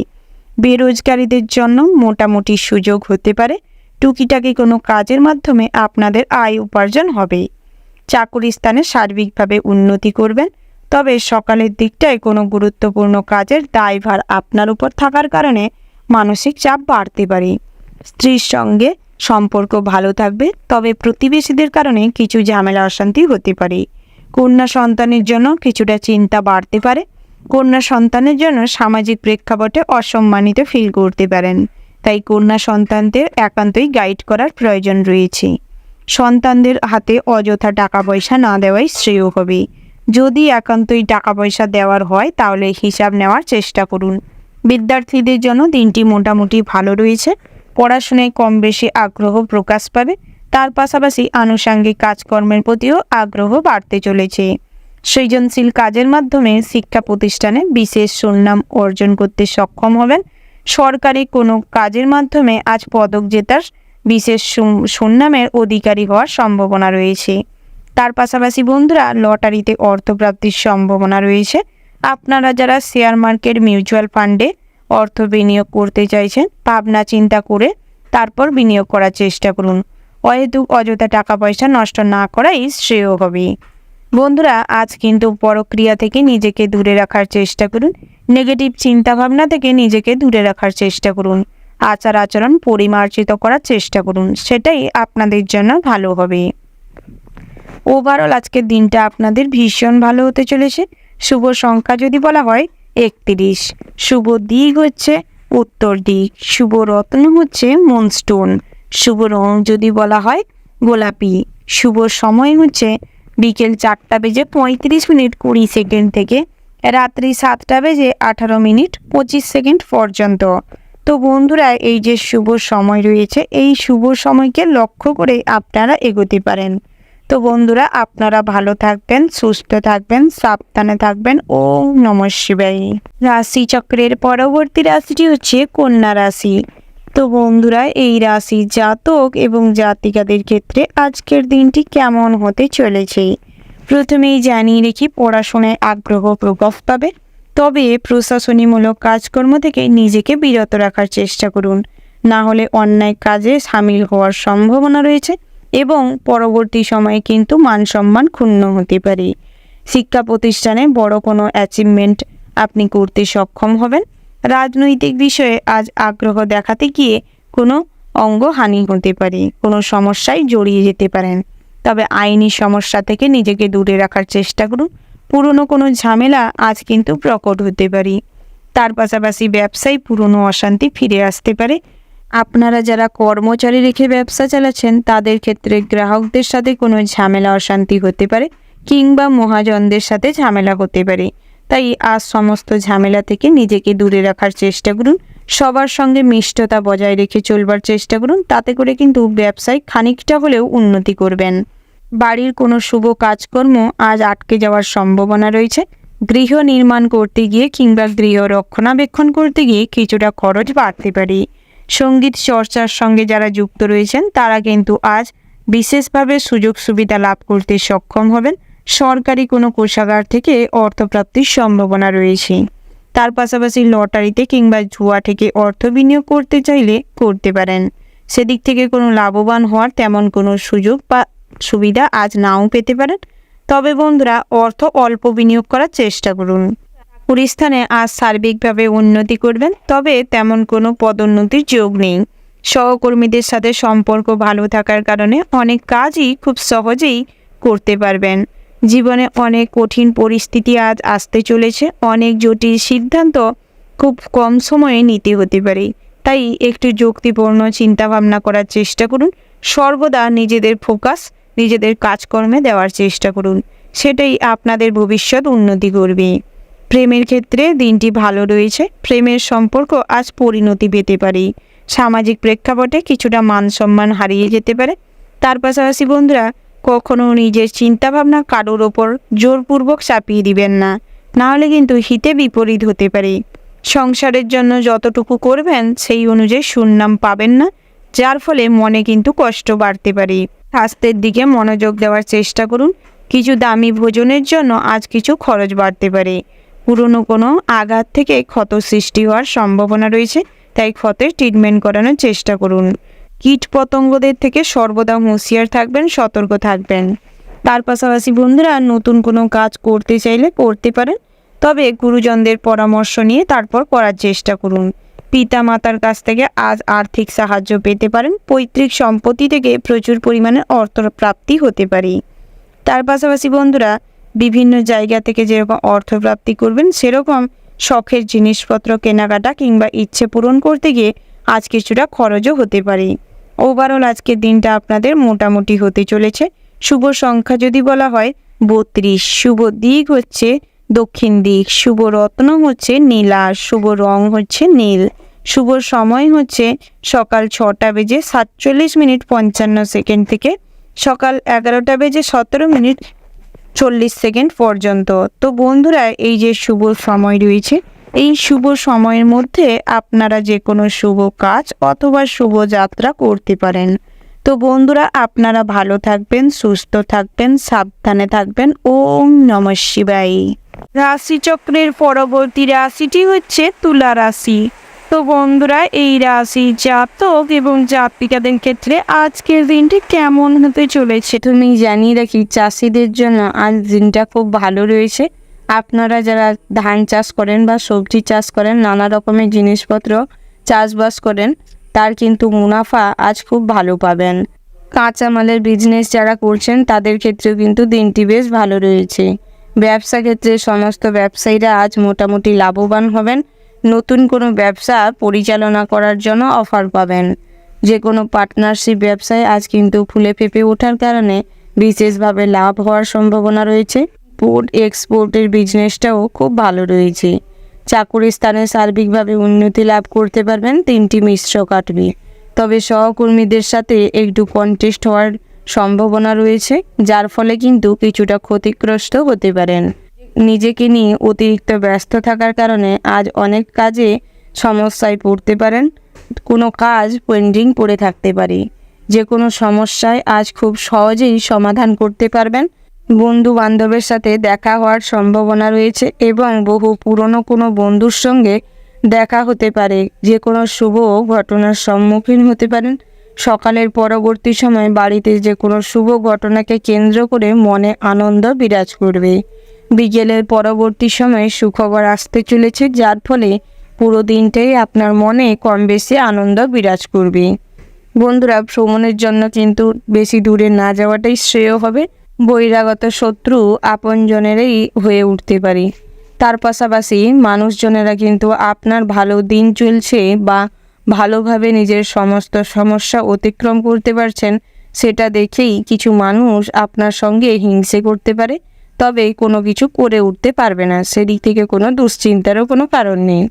[SPEAKER 1] বেরোজগারীদের জন্য মোটামুটি সুযোগ হতে পারে। টুকিটাকি কোনো কাজের মাধ্যমে আপনাদের আয় উপার্জন হবে। চাকুরি স্থানে সার্বিকভাবে উন্নতি করবেন, তবে সকালের দিকটায় কোনো গুরুত্বপূর্ণ কাজের দায়ভার আপনার উপর থাকার কারণে মানসিক চাপ বাড়তে পারে। স্ত্রীর সঙ্গে সম্পর্ক ভালো থাকবে, তবে প্রতিবেশীদের কারণে কিছু ঝামেলা অশান্তি হতে পারে। কন্যা সন্তানের জন্য কিছুটা চিন্তা বাড়তে পারে। কন্যা সন্তানের জন্য সামাজিক প্রেক্ষাপটে অসম্মানিত ফিল করতে পারেন, তাই কন্যা সন্তানদের একান্তই গাইড করার প্রয়োজন রয়েছে। সন্তানদের হাতে অযথা টাকা পয়সা না দেওয়াই শ্রেয় হবে। যদি একান্তই টাকা পয়সা দেওয়ার হয় তাহলে হিসাব নেওয়ার চেষ্টা করুন। বিদ্যার্থীদের জন্য দিনটি মোটামুটি ভালো রয়েছে। পড়াশোনায় কম বেশি আগ্রহ প্রকাশ পাবে। তার পাশাপাশি আনুষঙ্গিক কাজকর্মের প্রতিও আগ্রহ বাড়তে চলেছে। সৃজনশীল কাজের মাধ্যমে শিক্ষা প্রতিষ্ঠানে বিশেষ সুনাম অর্জন করতে সক্ষম হবেন। সরকারি কোনো কাজের মাধ্যমে আজ পদক জেতার বিশেষ সুনামের অধিকারী হওয়ার সম্ভাবনা রয়েছে। তার পাশাপাশি বন্ধুরা, লটারিতে অর্থপ্রাপ্তির সম্ভাবনা রয়েছে। আপনারা যারা শেয়ার মার্কেট, মিউচুয়াল ফান্ডে অর্থ বিনিয়োগ করতে চাইছেন, ভাবনা চিন্তা করে তারপর বিনিয়োগ করার চেষ্টা করুন। অহেতুক অযথা টাকা পয়সা নষ্ট না করাই শ্রেয় হবে। বন্ধুরা, আজ কিন্তু পরক্রিয়া থেকে নিজেকে দূরে রাখার চেষ্টা করুন। নেগেটিভ চিন্তাভাবনা থেকে নিজেকে দূরে রাখার চেষ্টা করুন। আচার আচরণ পরিমার্জিত করার চেষ্টা করুন, সেটাই আপনাদের জন্য ভালো হবে। ওভারঅল আজকের দিনটা আপনাদের ভীষণ ভালো হতে চলেছে। শুভ সংখ্যা যদি বলা হয় 31, শুভ দিক হচ্ছে উত্তর দিক, শুভ রত্ন হচ্ছে মুনস্টোন, শুভ রং যদি বলা হয় গোলাপি, শুভ সময় হচ্ছে বিকেল 4:35:20 থেকে রাত্রি 7:18:25 পর্যন্ত। তো বন্ধুরা, এই যে শুভ সময় রয়েছে, এই শুভ সময়কে লক্ষ্য করে আপনারা এগোতে পারেন। তো বন্ধুরা, আপনারা ভালো থাকবেন, সুস্থ থাকবেন, সাবধানে থাকবেন। ওম নমঃ শিবায়। রাশিচক্রের পরবর্তী রাশিটি হচ্ছে কন্যা রাশি। তো বন্ধুরা, এই রাশি জাতক এবং জাতিকাদের ক্ষেত্রে আজকের দিনটি কেমন হতে চলেছে। প্রথমেই জানিয়ে রেখি, পড়াশোনায় আগ্রহ প্রকাশ পাবে, তবে প্রশাসনীমূলক কাজকর্ম থেকে নিজেকে বিরত রাখার চেষ্টা করুন, না হলে অন্যায় কাজে সামিল হওয়ার সম্ভাবনা রয়েছে এবং পরবর্তী সময়ে কিন্তু মান সম্মান ক্ষুণ্ণ হতে পারে। শিক্ষা প্রতিষ্ঠানে বড় কোনো অ্যাচিভমেন্ট আপনি করতে সক্ষম হবেন। রাজনৈতিক বিষয়ে আজ আগ্রহ দেখাতে গিয়ে কোনো অঙ্গহানি হতে পারে, কোনো সমস্যায় জড়িয়ে যেতে পারেন, তবে আইনি সমস্যা থেকে নিজেকে দূরে রাখার চেষ্টা করুন। পুরনো কোনো ঝামেলা আজ কিন্তু প্রকট হতে পারে। তার পাশাপাশি ব্যবসায় পুরনো অশান্তি ফিরে আসতে পারে। আপনারা যারা কর্মচারী রেখে ব্যবসা চালাচ্ছেন, তাদের ক্ষেত্রে গ্রাহকদের সাথে কোনো ঝামেলা অশান্তি হতে পারে কিংবা মহাজনদের সাথে ঝামেলা হতে পারে। তাই আজ সমস্ত ঝামেলা থেকে নিজেকে দূরে রাখার চেষ্টা করুন। সবার সঙ্গে মিষ্টতা বজায় রেখে চলবার চেষ্টা করুন, তাতে করে কিন্তু ব্যবসায় খানিকটা হলেও উন্নতি করবেন। বাড়ির কোনো শুভ কাজকর্ম আজ আটকে যাওয়ার সম্ভাবনা রয়েছে। গৃহ নির্মাণ করতে গিয়ে কিংবা গৃহ রক্ষণাবেক্ষণ করতে গিয়ে কিছুটা খরচ বাড়তে পারে। সঙ্গীত চর্চার সঙ্গে যারা যুক্ত রয়েছেন, তারা কিন্তু আজ বিশেষভাবে সুযোগ সুবিধা লাভ করতে সক্ষম হবেন। সরকারি কোনো কোষাগার থেকে অর্থপ্রাপ্তির সম্ভাবনা রয়েছে। তার পাশাপাশি লটারিতে কিংবা জুয়া থেকে অর্থ বিনিয়োগ করতে চাইলে করতে পারেন। সেদিক থেকে কোনো লাভবান হওয়ার তেমন কোনো সুযোগ বা সুবিধা আজ নাও পেতে পারেন। তবে বন্ধুরা, অর্থ অল্প বিনিয়োগ করার চেষ্টা করুন। পরিস্থানে আজ সার্বিকভাবে উন্নতি করবেন, তবে তেমন কোনো পদোন্নতির যোগ নেই। সহকর্মীদের সাথে সম্পর্ক ভালো থাকার কারণে অনেক কাজই খুব সহজেই করতে পারবেন। জীবনে অনেক কঠিন পরিস্থিতি আজ আসতে চলেছে। অনেক জটিল সিদ্ধান্ত খুব কম সময়ে নিতে হতে পারে। তাই একটু যুক্তিপূর্ণ চিন্তাভাবনা করার চেষ্টা করুন। সর্বদা নিজেদের ফোকাস নিজেদের কাজকর্মে দেওয়ার চেষ্টা করুন, সেটাই আপনাদের ভবিষ্যৎ উন্নতি করবে। প্রেমের ক্ষেত্রে দিনটি ভালো রয়েছে। প্রেমের সম্পর্ক আজ পরিণতি পেতে পারে। সামাজিক প্রেক্ষাপটে কিছুটা মান সম্মান হারিয়ে যেতে পারে। তার পাশাপাশি বন্ধুরা, কখনো নিজের চিন্তাভাবনা কারোর ওপর জোরপূর্বক চাপিয়ে দিবেন না, নাহলে কিন্তু হিতে বিপরীত হতে পারে। সংসারের জন্য যতটুকু করবেন সেই অনুযায়ী সুনাম পাবেন না, যার ফলে মনে কিন্তু কষ্ট বাড়তে পারে। স্বাস্থ্যের দিকে মনোযোগ দেওয়ার চেষ্টা করুন। কিছু দামি ভোজনের জন্য আজ কিছু খরচ বাড়তে পারে। পুরনো কোনো আঘাত থেকে ক্ষত সৃষ্টি হওয়ার সম্ভাবনা রয়েছে, তাই ক্ষতের ট্রিটমেন্ট করানোর চেষ্টা করুন। কীট পতঙ্গদের থেকে সর্বদা হুঁশিয়ার থাকবেন, সতর্ক থাকবেন। তার পাশাপাশি বন্ধুরা, নতুন কোনো কাজ করতে চাইলে করতে পারেন, তবে গুরুজনদের পরামর্শ নিয়ে তারপর করার চেষ্টা করুন। পিতা মাতার কাছ থেকে আজ আর্থিক সাহায্য পেতে পারেন। পৈতৃক সম্পত্তি থেকে প্রচুর পরিমাণে অর্থ প্রাপ্তি হতে পারে। তার পাশাপাশি বন্ধুরা, বিভিন্ন জায়গা থেকে যেরকম অর্থপ্রাপ্তি করবেন, সেরকম শখের জিনিসপত্র কেনাকাটা কিংবা ইচ্ছে পূরণ করতে গিয়ে আজ কিছুটা খরচও হতে পারে। ওভারঅল আজকের দিনটা আপনাদের মোটামুটি হতে চলেছে। শুভ সংখ্যা যদি বলা হয় 32, শুভ দিক হচ্ছে দক্ষিণ দিক, শুভ রত্ন হচ্ছে নীলা, শুভ রং হচ্ছে নীল, শুভ সময় হচ্ছে সকাল 6:47:55 থেকে সকাল 11:17:40 পর্যন্ত। তো বন্ধুরা, এই যে শুভ সময় রয়েছে, এই শুভ সময়ের মধ্যে আপনারা যে কোনো শুভ কাজ অথবা শুভ যাত্রা করতে পারেন। তো বন্ধুরা, আপনারা ভালো থাকবেন, সুস্থ থাকবেন, সাবধানে থাকবেন। ওম নমঃ শিবায়। রাশিচক্রের পরবর্তী রাশিটি হচ্ছে তুলা রাশি। তো বন্ধুরা, এই রাশি জাতক এবং জাতিকাদের ক্ষেত্রে আজকের দিনটি কেমন হতে চলেছে তুমি জানিয়ে রাখি, চাষিদের জন্য আজ দিনটা খুব ভালো রয়েছে। আপনারা যারা ধান চাষ করেন বা সবজি চাষ করেন, নানা রকমের জিনিসপত্র চাষবাস করেন, তার কিন্তু মুনাফা আজ খুব ভালো পাবেন। কাঁচামালের বিজনেস যারা করছেন তাদের ক্ষেত্রেও কিন্তু দিনটি বেশ ভালো রয়েছে। ব্যবসা ক্ষেত্রে সমস্ত ব্যবসায়ীরা আজ মোটামুটি লাভবান হবেন। নতুন কোনো ব্যবসা পরিচালনা করার জন্য অফার পাবেন। যে কোনো পার্টনারশিপ ব্যবসায় আজ কিন্তু ফুলে ফেঁপে ওঠার কারণে বিশেষভাবে লাভ হওয়ার সম্ভাবনা রয়েছে। ইম্পোর্ট এক্সপোর্টের বিজনেসটাও খুব ভালো রয়েছে। চাকুরি স্থানে সার্বিকভাবে উন্নতি লাভ করতে পারবেন। দিনটি মিশ্র কাটবে, তবে সহকর্মীদের সাথে একটু কন্টেস্ট হওয়ার সম্ভাবনা রয়েছে, যার ফলে কিন্তু কিছুটা ক্ষতিগ্রস্ত হতে পারেন। নিজেকে নিয়ে অতিরিক্ত ব্যস্ত থাকার কারণে আজ অনেক কাজে সমস্যায় পড়তে পারেন। কোনো কাজ পেন্ডিং পড়ে থাকতে পারে। যে কোনো সমস্যায় আজ খুব সহজেই সমাধান করতে পারবেন। বন্ধু বান্ধবের সাথে দেখা হওয়ার সম্ভাবনা রয়েছে এবং বহু পুরনো কোনো বন্ধুর সঙ্গে দেখা হতে পারে। যে কোনো শুভ ঘটনার সম্মুখীন হতে পারেন। সকালের পরবর্তী সময় বাড়িতে যে কোনো শুভ ঘটনাকে কেন্দ্র করে মনে আনন্দ বিরাজ করবে। বিকেলের পরবর্তী সময়ে সুখবর আসতে চলেছে, যার ফলে পুরো দিনটাই আপনার মনে কম বেশি আনন্দ বিরাজ করবে। বন্ধুরা, ভ্রমণের জন্য কিন্তু বেশি দূরে না যাওয়াটাই শ্রেয় হবে। বহিরাগত শত্রু আপনজনেরই হয়ে উঠতে পারে। তার পাশাপাশি মানুষজনেরা কিন্তু আপনার ভালো দিন চলছে বা ভালোভাবে নিজের সমস্ত সমস্যা অতিক্রম করতে পারছেন, সেটা দেখেই কিছু মানুষ আপনার সঙ্গে হিংসে করতে পারে, তবে কোনো কিছু করে উঠতে পারবে না। সেদিক থেকে কোনো দুশ্চিন্তারও কোনো কারণ নেই।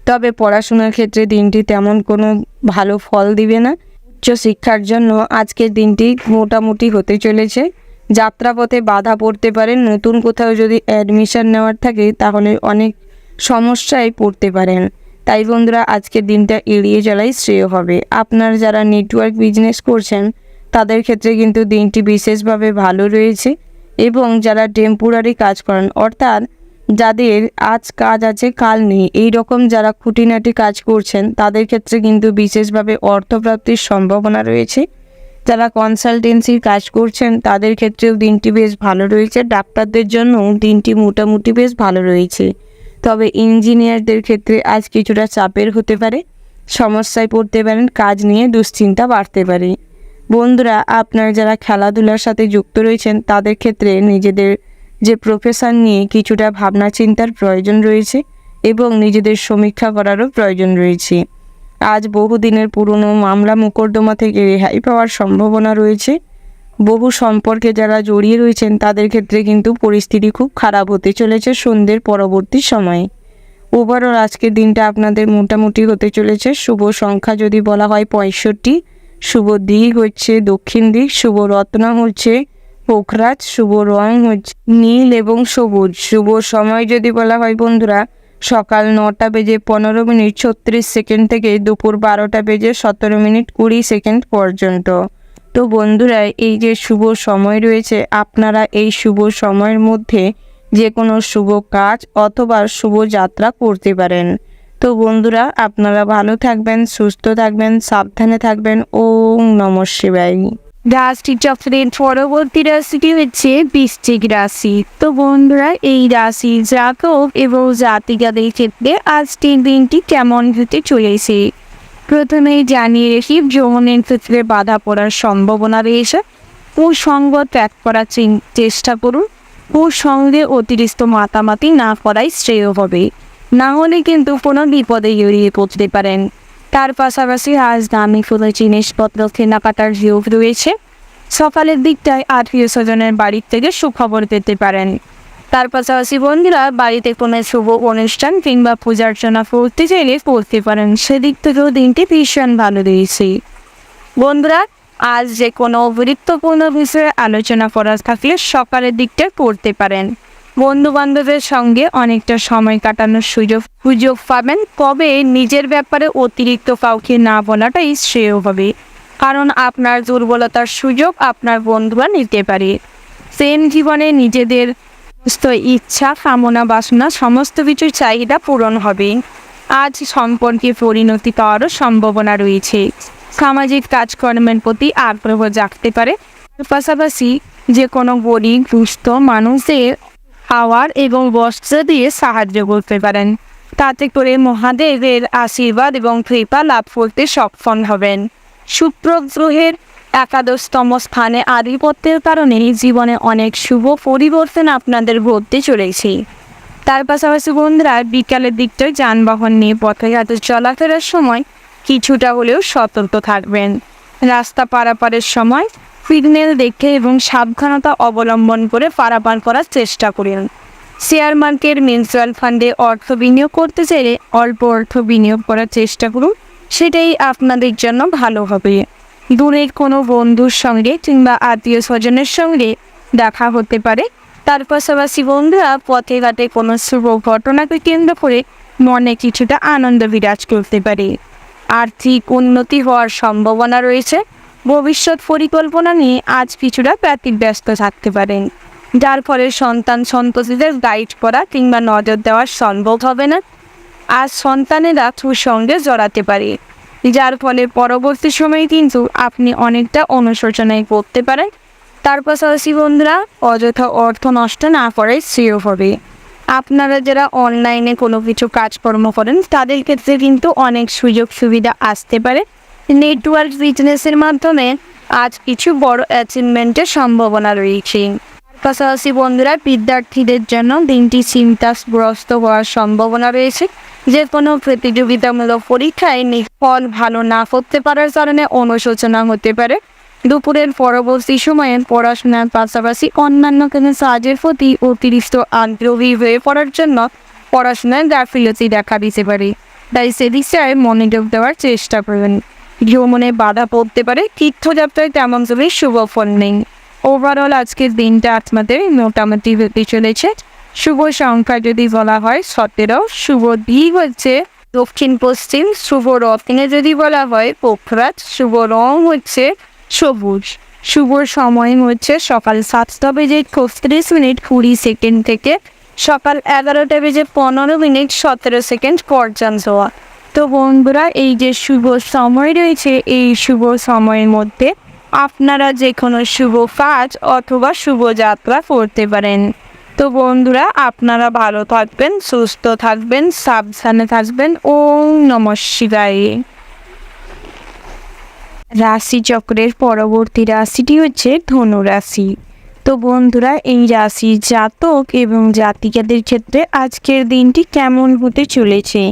[SPEAKER 1] তবে পড়াশোনার ক্ষেত্রে দিনটি তেমন কোনো ভালো ফল দিবে না। উচ্চশিক্ষার জন্য আজকের দিনটি মোটামুটি হতে চলেছে। যাত্রাপথে বাধা পড়তে পারেন। নতুন কোথাও যদি অ্যাডমিশন নেওয়ার থাকে তাহলে অনেক সমস্যায় পড়তে পারেন। তাই বন্ধুরা, আজকের দিনটা এড়িয়ে চলাই শ্রেয় হবে। আপনার যারা নেটওয়ার্ক বিজনেস করছেন তাদের ক্ষেত্রে কিন্তু দিনটি বিশেষভাবে ভালো রয়েছে। এবং যারা টেম্পোরারি কাজ করেন, অর্থাৎ যাদের আজ কাজ আছে কাল নেই, এই রকম যারা খুঁটিনাটি কাজ করছেন তাদের ক্ষেত্রে কিন্তু বিশেষভাবে অর্থপ্রাপ্তির সম্ভাবনা রয়েছে। যারা কনসালটেন্সির কাজ করছেন তাদের ক্ষেত্রেও দিনটি বেশ ভালো রয়েছে। ডাক্তারদের জন্য দিনটি মোটামুটি বেশ ভালো রয়েছে। তবে ইঞ্জিনিয়ারদের ক্ষেত্রে আজ কিছুটা চাপের হতে পারে, সমস্যায় পড়তে পারেন, কাজ নিয়ে দুশ্চিন্তা বাড়তে পারে। বন্ধুরা, আপনারা যারা খেলাধুলার সাথে যুক্ত রয়েছেন তাদের ক্ষেত্রে নিজেদের যে প্রফেশন নিয়ে কিছুটা ভাবনা চিন্তার প্রয়োজন রয়েছে। এবং নিজেদের সমীক্ষা করারও প্রয়োজন রয়েছে। আজ বহুদিনের পুরনো মামলা মোকদ্দমা থেকে রেহাই পাওয়ার সম্ভাবনা রয়েছে। বহু সম্পর্কে যারা জড়িয়ে রয়েছেন তাদের ক্ষেত্রে কিন্তু পরিস্থিতি খুব খারাপ হতে চলেছে সন্ধ্যের পরবর্তী সময়ে। ওভারঅল আজকের দিনটা আপনাদের মোটামুটি হতে চলেছে। শুভ সংখ্যা যদি বলা হয় 65, শুভ দিক হচ্ছে দক্ষিণ দিক, শুভ রত্ন হচ্ছে পোখরাজ, শুভ রং হচ্ছে নীল এবং সবুজ। শুভ সময় যদি বলা হয় বন্ধুরা, সকাল 9:15:36 থেকে দুপুর 12:17:20 পর্যন্ত। তো বন্ধুরা, এই যে শুভ সময় রয়েছে, আপনারা এই শুভ সময়ের মধ্যে যে কোনো শুভ কাজ অথবা শুভ যাত্রা করতে পারেন। তো বন্ধুরা, আপনারা ভালো থাকবেন, সুস্থ থাকবেন, সাবধানে থাকবেন। ওম নমঃ শিবায়। রাশি চক্রের পরবর্তী রাশিটি হচ্ছে বৃশ্চিক রাশি। তো বন্ধুরা, এই রাশি জাতক এবং জাতিকাদের ক্ষেত্রে আজকের দিনটি কেমন হতে চলেছে প্রথমেই জানিয়ে রেখি, যৌবনের ক্ষেত্রে বাধা পড়ার সম্ভাবনা রয়েছে। কুসঙ্গ ত্যাগ করার চেষ্টা করুন। কুসঙ্গে অতিরিক্ত মাতামাতি না করাই শ্রেয় হবে, না হলে কিন্তু কোনো বিপদে জড়িয়ে পড়তে পারেন। তার পাশাপাশি আজ দামি কোনো জিনিসপত্র কেনাকাটার যোগ রয়েছে। সকালের দিকটায় আত্মীয় স্বজনের বাড়ির থেকে সুখবর পেতে পারেন। তার পাশাপাশি বন্ধুরা, বাড়িতে কোনো শুভ অনুষ্ঠান কিংবা পূজার্চনা করতে চাইলে করতে পারেন। সেদিক থেকেও দিনটি ভীষণ ভালো রয়েছে। বন্ধুরা, আজ যে কোনো গুরুত্বপূর্ণ বিষয়ে আলোচনা করার থাকলে সকালের দিকটা করতে পারেন। বন্ধু বান্ধবের সঙ্গে অনেকটা সময় কাটানোর সুযোগ পাবেন। তবে নিজের ব্যাপারে অতিরিক্ত কাউকে না বলাটাই শ্রেয় হবে, কারণ আপনার দুর্বলতার সুযোগ আপনার বন্ধুরা নিতে পারে। প্রেম জীবনে নিজেদের ইচ্ছা, কামনা, বাসনা সমস্ত কিছুর চাহিদা পূরণ হবে। আজ সম্পর্কে পরিণতি পাওয়ারও সম্ভাবনা রয়েছে। সামাজিক কাজকর্মের প্রতি আগ্রহ জাগতে পারে। পাশাপাশি যে কোনো গরিব দুস্থ মানুষদের খাওয়ার এবং বস্ত্র দিয়ে সাহায্য করতে পারেন। তাতে করে মহাদেবের আশীর্বাদ এবং কৃপা লাভ করতে সক্ষম হবেন। শুক্র গ্রহের 11তম স্থানে আধিপত্যের কারণে জীবনে অনেক শুভ পরিবর্তন আপনাদের ঘটতে চলেছে। তার পাশাপাশি বন্ধুরা, বিকালের দিকটায় যানবাহন নিয়ে পথে ঘাটে চলাফেরার সময় কিছুটা হলেও সতর্ক থাকবেন। রাস্তা পারাপারের সময় সিগন্যাল দেখে এবং সাবধানতা অবলম্বন করে পারাপার করার চেষ্টা করুন। শেয়ার মার্কেট, মিউচুয়াল ফান্ডে অর্থ বিনিয়োগ করতে চাইলে অল্প অর্থ বিনিয়োগ করার চেষ্টা করুন, সেটাই আপনাদের জন্য ভালো হবে। দূরের কোনো বন্ধুর সঙ্গে কিংবা আত্মীয় স্বজনের সঙ্গে দেখা হতে পারে। তার পাশাপাশি বন্ধুরা, পথে ঘাটে কোনো শুভ ঘটনাকে কেন্দ্র করে মনে কিছুটা আনন্দ বিরাজ করতে পারে। আর্থিক উন্নতি হওয়ার সম্ভাবনা রয়েছে। ভবিষ্যৎ পরিকল্পনা নিয়ে আজ কিছুটা ব্যতিব্যস্ত থাকতে পারেন, যার ফলে সন্তান সন্ততিদের গাইড করা কিংবা নজর দেওয়া সম্ভব হবে না। আজ সন্তানেরা সঙ্গে জড়াতে পারে, যার ফলে পরবর্তী সময়ে কিন্তু আপনি অনেকটা অনুশোচনায় পড়তে পারেন। তার পাশাপাশি বন্ধুরা, অযথা অর্থ নষ্ট না করাই শ্রেয় হবে। আপনারা যারা অনলাইনে কোনো কিছু কাজকর্ম করেন তাদের ক্ষেত্রে কিন্তু অনেক সুযোগ সুবিধা আসতে পারে। নেটওয়ার্ক বিজনেসের মাধ্যমে আজ কিছু বড় অ্যাচিভমেন্টের সম্ভাবনা রয়েছে। পাশাপাশি বন্ধুরা, বিদ্যার্থীদের জন্য দিনটি চিন্তাগ্রস্ত হওয়ার সম্ভাবনা রয়েছে। যে কোনো প্রতিযোগিতামূলক পরীক্ষায় ফল ভালো না করতে পারার কারণে অনুশোচনা হতে পারে। দুপুরের পরবর্তী সময়ে পড়াশোনার পাশাপাশি অন্যান্য কোনো কাজের প্রতি অতিরিক্ত আগ্রহী হয়ে পড়ার জন্য পড়াশোনায় গাফিলতি দেখা দিতে পারে। তাই সেদিকে মনোযোগ দেওয়ার চেষ্টা করবেন। ভ্রমণে বাধা পড়তে পারে। তীর্থযাত্রায় তেমন করে শুভ ফল নেই। ওভারঅল আজকের দিনটা আপনাদের মোটামুটি হতে চলেছে। শুভ সংখ্যা যদি বলা হয় 17, শুভ দিক হচ্ছে দক্ষিণ পশ্চিম, শুভ রত্নে যদি বলা হয় পোখরাজ, শুভ রং হচ্ছে সবুজ, শুভ সময় হচ্ছে সকাল 7:34 থেকে সকাল 11:15 পর্যন্ত। তো বন্ধুরা, এই যে শুভ সময় রয়েছে, এই শুভ সময়ের মধ্যে আপনারা যে কোনো শুভ কাজ অথবা শুভ যাত্রা করতে পারেন। তো বন্ধুরা, আপনারা ভালো থাকবেন, সুস্থ থাকবেন, সাবধানে থাকবেন। ওম নমঃ শিবায়। রাশিচক্রের পরবর্তী রাশিটি হচ্ছে ধনু রাশি। তো বন্ধুরা, এই রাশির জাতক এবং জাতিকাদের ক্ষেত্রে আজকের দিনটি কেমন হতে চলেছে।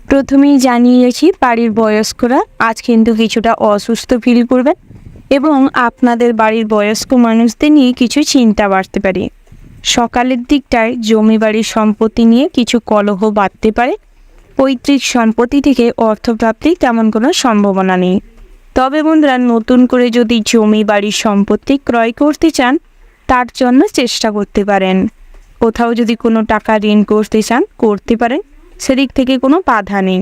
[SPEAKER 1] প্রথমেই জানিয়ে রাখি, বাড়ির বয়স্করা আজ কিন্তু কিছুটা অসুস্থ ফিল করবেন এবং আপনাদের বাড়ির বয়স্ক মানুষদের নিয়ে কিছু চিন্তা বাড়তে পারে। সকালের দিকটায় জমি বাড়ির সম্পত্তি নিয়ে কিছু কলহ বাড়তে পারে। পৈতৃক সম্পত্তি থেকে অর্থপ্রাপ্তির তেমন কোনো সম্ভাবনা নেই। তবে বন্ধুরা, নতুন করে যদি জমি বাড়ির সম্পত্তি ক্রয় করতে চান তার জন্য চেষ্টা করতে পারেন। কোথাও যদি কোনো টাকা ঋণ করতে চান করতে পারেন, সেদিক থেকে কোনো বাধা নেই।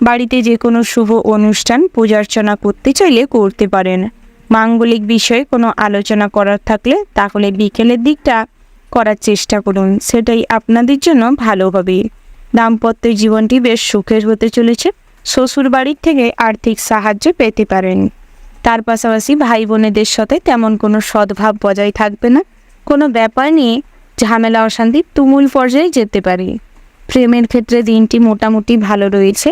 [SPEAKER 1] বাড়িতে যে কোনো শুভ অনুষ্ঠান পূজার্চনা করতে চাইলে করতে পারেন। মাঙ্গলিক বিষয়ে কোনো আলোচনা করার থাকলে তাহলে বিকেলের দিকটা করার চেষ্টা করুন, সেটাই আপনাদের জন্য ভালো হবে। দাম্পত্য জীবনটি বেশ সুখের হতে চলেছে। শ্বশুর বাড়ির থেকে আর্থিক সাহায্য পেতে পারেন। তার পাশাপাশি ভাই বোনেদের সাথে তেমন কোনো সদ্ভাব বজায় থাকবে না। কোনো ব্যাপার নিয়ে ঝামেলা অশান্তি তুমুল পর্যায়ে যেতে পারে। প্রেমের ক্ষেত্রে দিনটি মোটামুটি ভালো রয়েছে,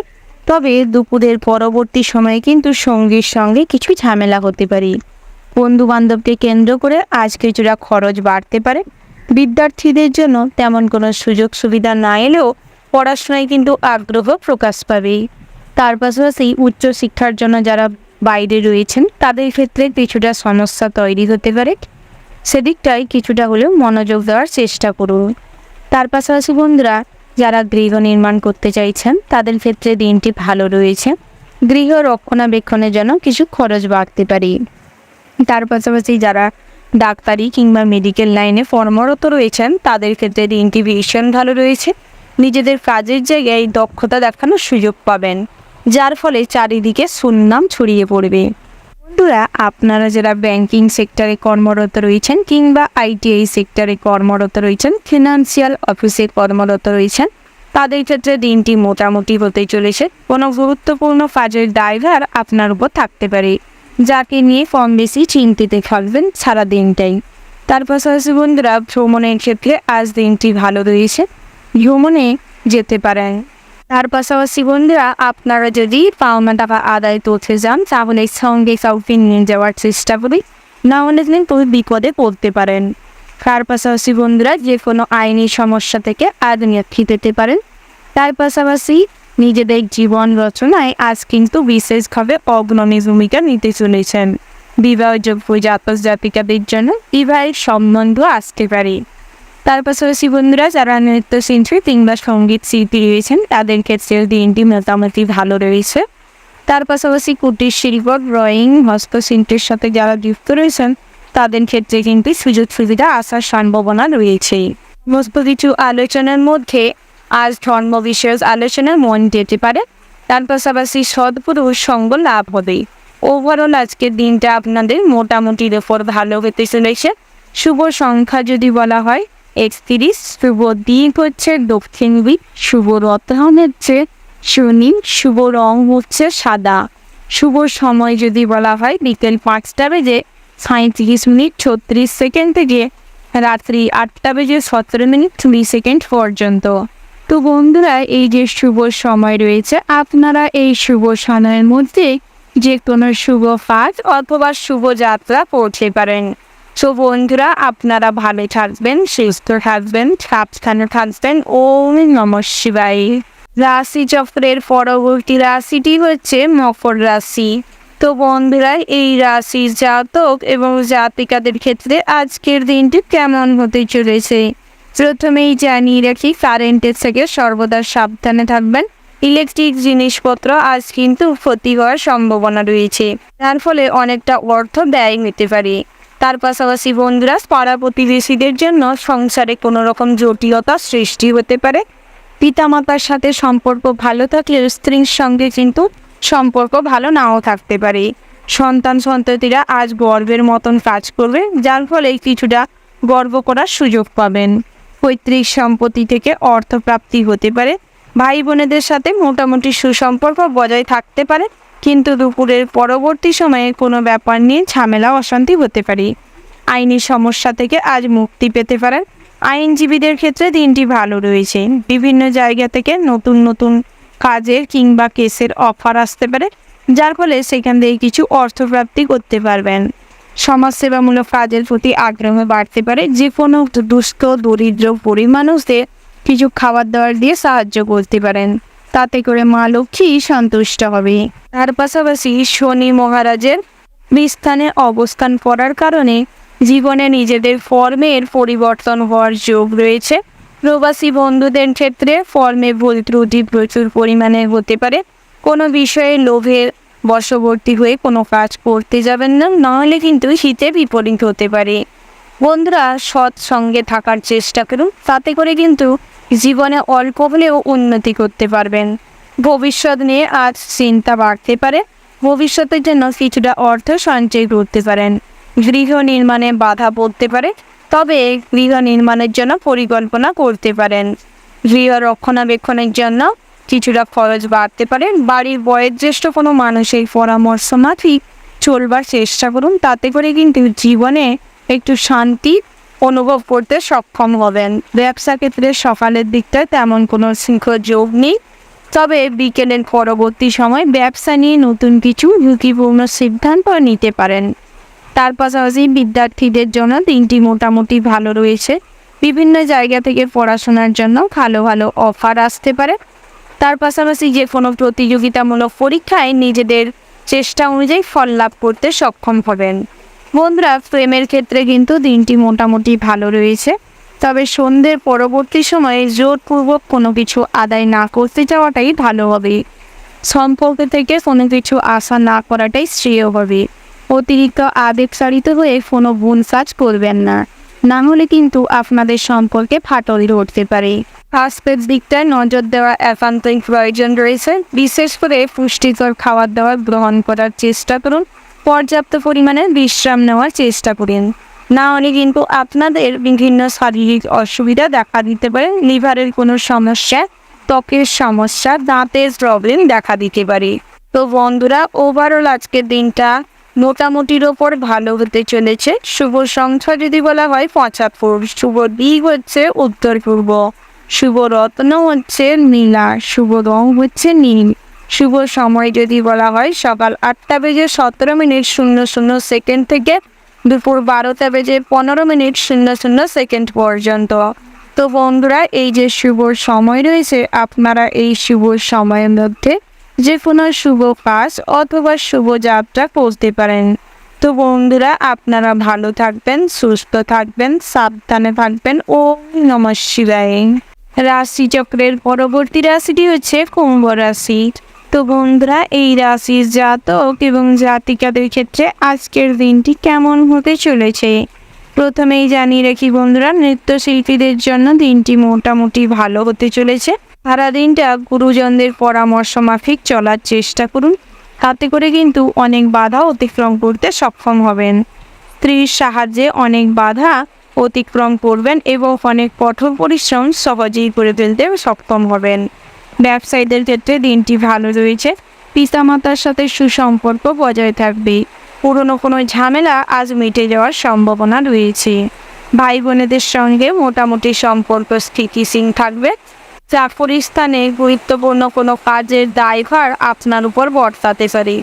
[SPEAKER 1] তবে দুপুরের পরবর্তী সময়ে কিন্তু সঙ্গীর সঙ্গে কিছু ঝামেলা হতে পারে। বন্ধু বান্ধবকে কেন্দ্র করে আজ কিছুটা খরচ বাড়তে পারে। বিদ্যার্থীদের জন্য তেমন কোনো সুযোগ সুবিধা না এলেও পড়াশোনায় কিন্তু আগ্রহ প্রকাশ পাবে। তার পাশাপাশি উচ্চশিক্ষার জন্য যারা বাইরে রয়েছেন তাদের ক্ষেত্রে কিছুটা সমস্যা তৈরি হতে পারে, সেদিকটাই কিছুটা হলেও মনোযোগ দেওয়ার চেষ্টা করুন। তার পাশাপাশি বন্ধুরা, যারা গৃহ নির্মাণ করতে চাইছেন তাদের ক্ষেত্রে দিনটি ভালো রয়েছে। গৃহ রক্ষণাবেক্ষণের জন্য কিছু খরচ বাড়তে পারে। তার পাশাপাশি যারা ডাক্তারি কিংবা মেডিকেল লাইনে কর্মরত রয়েছেন তাদের ক্ষেত্রে দিনটি ভীষণ ভালো রয়েছে। নিজেদের কাজের জায়গায় দক্ষতা দেখানোর সুযোগ পাবেন, যার ফলে চারিদিকে সুনাম ছড়িয়ে পড়বে। বন্ধুরা, আপনারা যারা ব্যাংকিং সেক্টরে কর্মরত রয়েছেন কিংবা আইটিআই সেক্টরে কর্মরত রয়েছেন, ফিনান্সিয়াল অফিসে কর্মরত রয়েছেন, তাদের ক্ষেত্রে দিনটি মোটামুটি হতে চলেছে। কোনো গুরুত্বপূর্ণ কাজের দায়ভার আপনার উপর থাকতে পারে, যাকে নিয়ে কম বেশি চিন্তিত থাকবেন সারা দিনটাই। তার পাশাপাশি বন্ধুরা, ভ্রমণের ক্ষেত্রে আজ দিনটি ভালো রয়েছে, ভ্রমণে যেতে পারেন। তার পাশাপাশি বন্ধুরা, আপনারা যদি পাওনা টাকা আদায় করতে যান তাহলে সঙ্গে কাউকে নিয়ে যাওয়ার চেষ্টা করি, না হলে কিন্তু বিপদে পড়তে পারেন। তার পাশাপাশি বন্ধুরা, যে কোনো আইনি সমস্যা থেকে আজ মুক্তি পেতে পারেন। তার পাশাপাশি নিজেদের জীবন রচনায় আজ কিন্তু বিশেষভাবে অগ্রণী ভূমিকা নিতে চলেছেন। বিবাহযোগ্য জাতক জাতিকাদের জন্য বিবাহের সম্বন্ধ আসতে পারে। তার পাশাপাশি বন্ধুরা, যারা নৃত্যশিল্পী কিংবা সঙ্গীত শিল্পী রয়েছেন তাদের ক্ষেত্রে দিনটি মোটামুটি ভালো রয়েছে। তার পাশাপাশি কুটির শিল্প, ড্রয়িং, হস্তশিল্পের সাথে যারা যুক্ত রয়েছেন তাদের ক্ষেত্রে কিন্তু সুযোগ সুবিধা আসার সম্ভাবনা রয়েছে। সমস্ত কিছু আলোচনার মধ্যে আজ ধর্ম বিষয়ক আলোচনায় মন যেতে পারে। তার পাশাপাশি সৎপুরুষ সঙ্গ লাভ হবে। ওভারঅল আজকের দিনটা আপনাদের মোটামুটির ওপর ভালো হতে চলেছে। শুভ সংখ্যা যদি বলা হয় 31, শুভ দিক হচ্ছে দক্ষিণ দিক, শুভ রত্ন হচ্ছে শনি, শুভ রং হচ্ছে সাদা। শুভ সময় যদি বলা হয় বিকেল 5:37:36 থেকে রাত্রি 8:17:20 পর্যন্ত। তো বন্ধুরা, এই যে শুভ সময় রয়েছে, আপনারা এই শুভ সময়ের মধ্যে যে কোনো শুভ কাজ অথবা শুভ যাত্রা করতে পারেন। তো বন্ধুরা, আপনারা ভালো থাকবেন, সুস্থ থাকবেন, সাবধানে থাকবেন। ওম নমঃ শিবায়। রাশি চক্রের পরবর্তী রাশিটি হচ্ছে মকর রাশি। তো বন্ধুরা, এই রাশির জাতক এবং জাতিকাদের ক্ষেত্রে আজকের দিনটি কেমন হতে চলেছে। প্রথমেই জানিয়ে রাখি, কারেন্টের থেকে সর্বদা সাবধানে থাকবেন। ইলেকট্রিক জিনিসপত্র আজ কিন্তু ক্ষতি হওয়ার সম্ভাবনা রয়েছে, যার ফলে অনেকটা অর্থ ব্যয় হতে পারে। তার পাশাপাশি বন্ধুরা, পাড়া প্রতিবেশীদের জন্য সংসারে কোনো রকম জটিলতা সৃষ্টি হতে পারে। পিতামাতার সাথে সম্পর্ক ভালো থাকলেও স্ত্রীর সঙ্গে কিন্তু সম্পর্ক ভালো নাও থাকতে পারে। সন্তান সন্ততিরা আজ গর্বের মতন কাজ করবে, যার ফলে কিছুটা গর্ব করার সুযোগ পাবেন। পৈতৃক সম্পত্তি থেকে অর্থপ্রাপ্তি হতে পারে। ভাই বোনেদের সাথে মোটামুটি সুসম্পর্ক বজায় থাকতে পারে, কিন্তু দুপুরের পরবর্তী সময়ে কোনো ব্যাপার নিয়ে ঝামেলা অশান্তি হতে পারে। আইনি সমস্যা থেকে আজ মুক্তি পেতে পারেন। আইনজীবীদের ক্ষেত্রে দিনটি ভালো রয়েছে। বিভিন্ন জায়গা থেকে নতুন নতুন কাজের কিংবা কেসের অফার আসতে পারে, যার ফলে সেখান থেকে কিছু অর্থপ্রাপ্তি করতে পারবেন। সমাজসেবামূলক কাজের প্রতি আগ্রহ বাড়তে পারে। যে কোনো দুস্থ দরিদ্র গরিব মানুষদের কিছু খাবার দাবার দিয়ে সাহায্য করতে পারেন, তাতে করে মা লক্ষ্মী সন্তুষ্ট হবে। তার পাশাপাশি শনি মহারাজের স্থানে অবস্থান করার কারণে জীবনে নিজেদের ফর্মের পরিবর্তন হওয়ার যোগ রয়েছে। প্রবাসী বন্ধুদের ক্ষেত্রে ফর্মে ভুল ত্রুটি প্রচুর পরিমাণে হতে পারে। কোনো বিষয়ে লোভের বশবর্তী হয়ে কোনো কাজ করতে যাবেন না, নাহলে কিন্তু হিতে বিপরীত হতে পারে। বন্ধুরা, সৎ সঙ্গে থাকার চেষ্টা করুন, তাতে করে কিন্তু জীবনে অল্প হলেও উন্নতি করতে পারবেন। ভবিষ্যৎ নিয়ে আজ চিন্তা বাড়তে পারে। ভবিষ্যতের জন্য কিছুটা অর্থ সঞ্চয় করতে পারেন। গৃহ নির্মাণে বাধা পড়তে পারে, তবে গৃহ নির্মাণের জন্য পরিকল্পনা করতে পারেন। গৃহ রক্ষণাবেক্ষণের জন্য কিছুটা খরচ বাড়তে পারে। বাড়ির বয়োজ্যেষ্ঠ কোনো মানুষের পরামর্শ মাফিক চলবার চেষ্টা করুন, তাতে করে কিন্তু জীবনে একটু শান্তি অনুভব করতে সক্ষম হবেন। ব্যবসা ক্ষেত্রে সকালের দিকটায় তেমন কোনো শৃঙ্খল যোগ নেই, তবে বিকেলের পরবর্তী সময় ব্যবসা নিয়ে নতুন কিছু ঝুঁকিপূর্ণ সিদ্ধান্ত নিতে পারেন। তার পাশাপাশি বিদ্যার্থীদের জন্য দিনটি মোটামুটি ভালো রয়েছে। বিভিন্ন জায়গা থেকে পড়াশোনার জন্য ভালো ভালো অফার আসতে পারে। তার পাশাপাশি যে কোনো প্রতিযোগিতামূলক পরীক্ষায় নিজেদের চেষ্টা অনুযায়ী ফল লাভ করতে সক্ষম হবেন। বন্ধুরা, প্রেমের ক্ষেত্রে কিন্তু দিনটি মোটামুটি ভালো রয়েছে, তবে সন্ধ্যের পরবর্তী সময়ে জোরপূর্বক কোনো কিছু আদায় না করতে যাওয়াটাই ভালো হবে। সম্পর্ক থেকে কোনো কিছু আশা না করাটাই শ্রেয় হবে। অতিরিক্ত আবেগচালিত হয়ে কোনো ভুল কাজ করবেন না, না হলে কিন্তু আপনাদের সম্পর্কে ফাটল ধরতে পারে। স্বাস্থ্যের দিকটায় নজর দেওয়া একান্তই প্রয়োজন রয়েছে। বিশেষ করে পুষ্টিকর খাবার দাবার গ্রহণ করার চেষ্টা করুন। পর্যাপ্ত পরিমাণে বিশ্রাম নেওয়ার চেষ্টা করুন, না হলে কিন্তু আপনাদের বিভিন্ন শারীরিক অসুবিধা দেখা দিতে পারে। লিভারের কোনো সমস্যা, ত্বকের সমস্যা, দাঁতের প্রবলেম দেখা দিতে পারে। তো বন্ধুরা, ওভারঅল আজকের দিনটা মোটামুটির ওপর ভালো হতে চলেছে। শুভ সংখ্যা যদি বলা হয় 75, শুভ দিক হচ্ছে উত্তর পূর্ব, শুভ রত্ন হচ্ছে নীলা, শুভ রং হচ্ছে নীল। শুভ সময় যদি বলা হয় সকাল 8:17:00 থেকে দুপুর 12:15:00 পর্যন্ত। তো বন্ধুরা, এই যে শুভ সময় রয়েছে, আপনারা এই শুভ সময়ের মধ্যে যে কোনো শুভ কাজ অথবা শুভ যাত্রা করতে পারেন। তো বন্ধুরা, আপনারা ভালো থাকবেন, সুস্থ থাকবেন, সাবধানে থাকবেন। ওম নমঃ শিবায়। রাশিচক্রের পরবর্তী রাশিটি হচ্ছে কুম্ভ রাশি। তো বন্ধুরা, এই রাশির জাতক এবং জাতিকাদের ক্ষেত্রে আজকের দিনটি কেমন হতে চলেছে প্রথমেই জানিয়ে রাখি বন্ধুরা, নৃত্যশিল্পীদের জন্য দিনটি মোটামুটি ভালো হতে চলেছে। সারা দিনটা গুরুজনদের পরামর্শ মাফিক চলার চেষ্টা করুন, তাতে করে কিন্তু অনেক বাধা অতিক্রম করতে সক্ষম হবেন। স্ত্রীর সাহায্যে অনেক বাধা অতিক্রম করবেন এবং অনেক কঠোর পরিশ্রম সহজেই করে ফেলতে সক্ষম হবেন। ব্যবসায়ীদের ক্ষেত্রে দিনটি ভালো রয়েছে। পিতামাতার সাথে সুসম্পর্ক বজায় থাকবে। পুরনো কোনো ঝামেলা আজ মিটে যাওয়ার সম্ভাবনা রয়েছে। ভাই বোনেদের সঙ্গে মোটামুটি সম্পর্ক স্থিতিশীল থাকবে। চাকরি স্থানে গুরুত্বপূর্ণ কোনো কাজের দায়ভার আপনার উপর বর্তাতে পারে,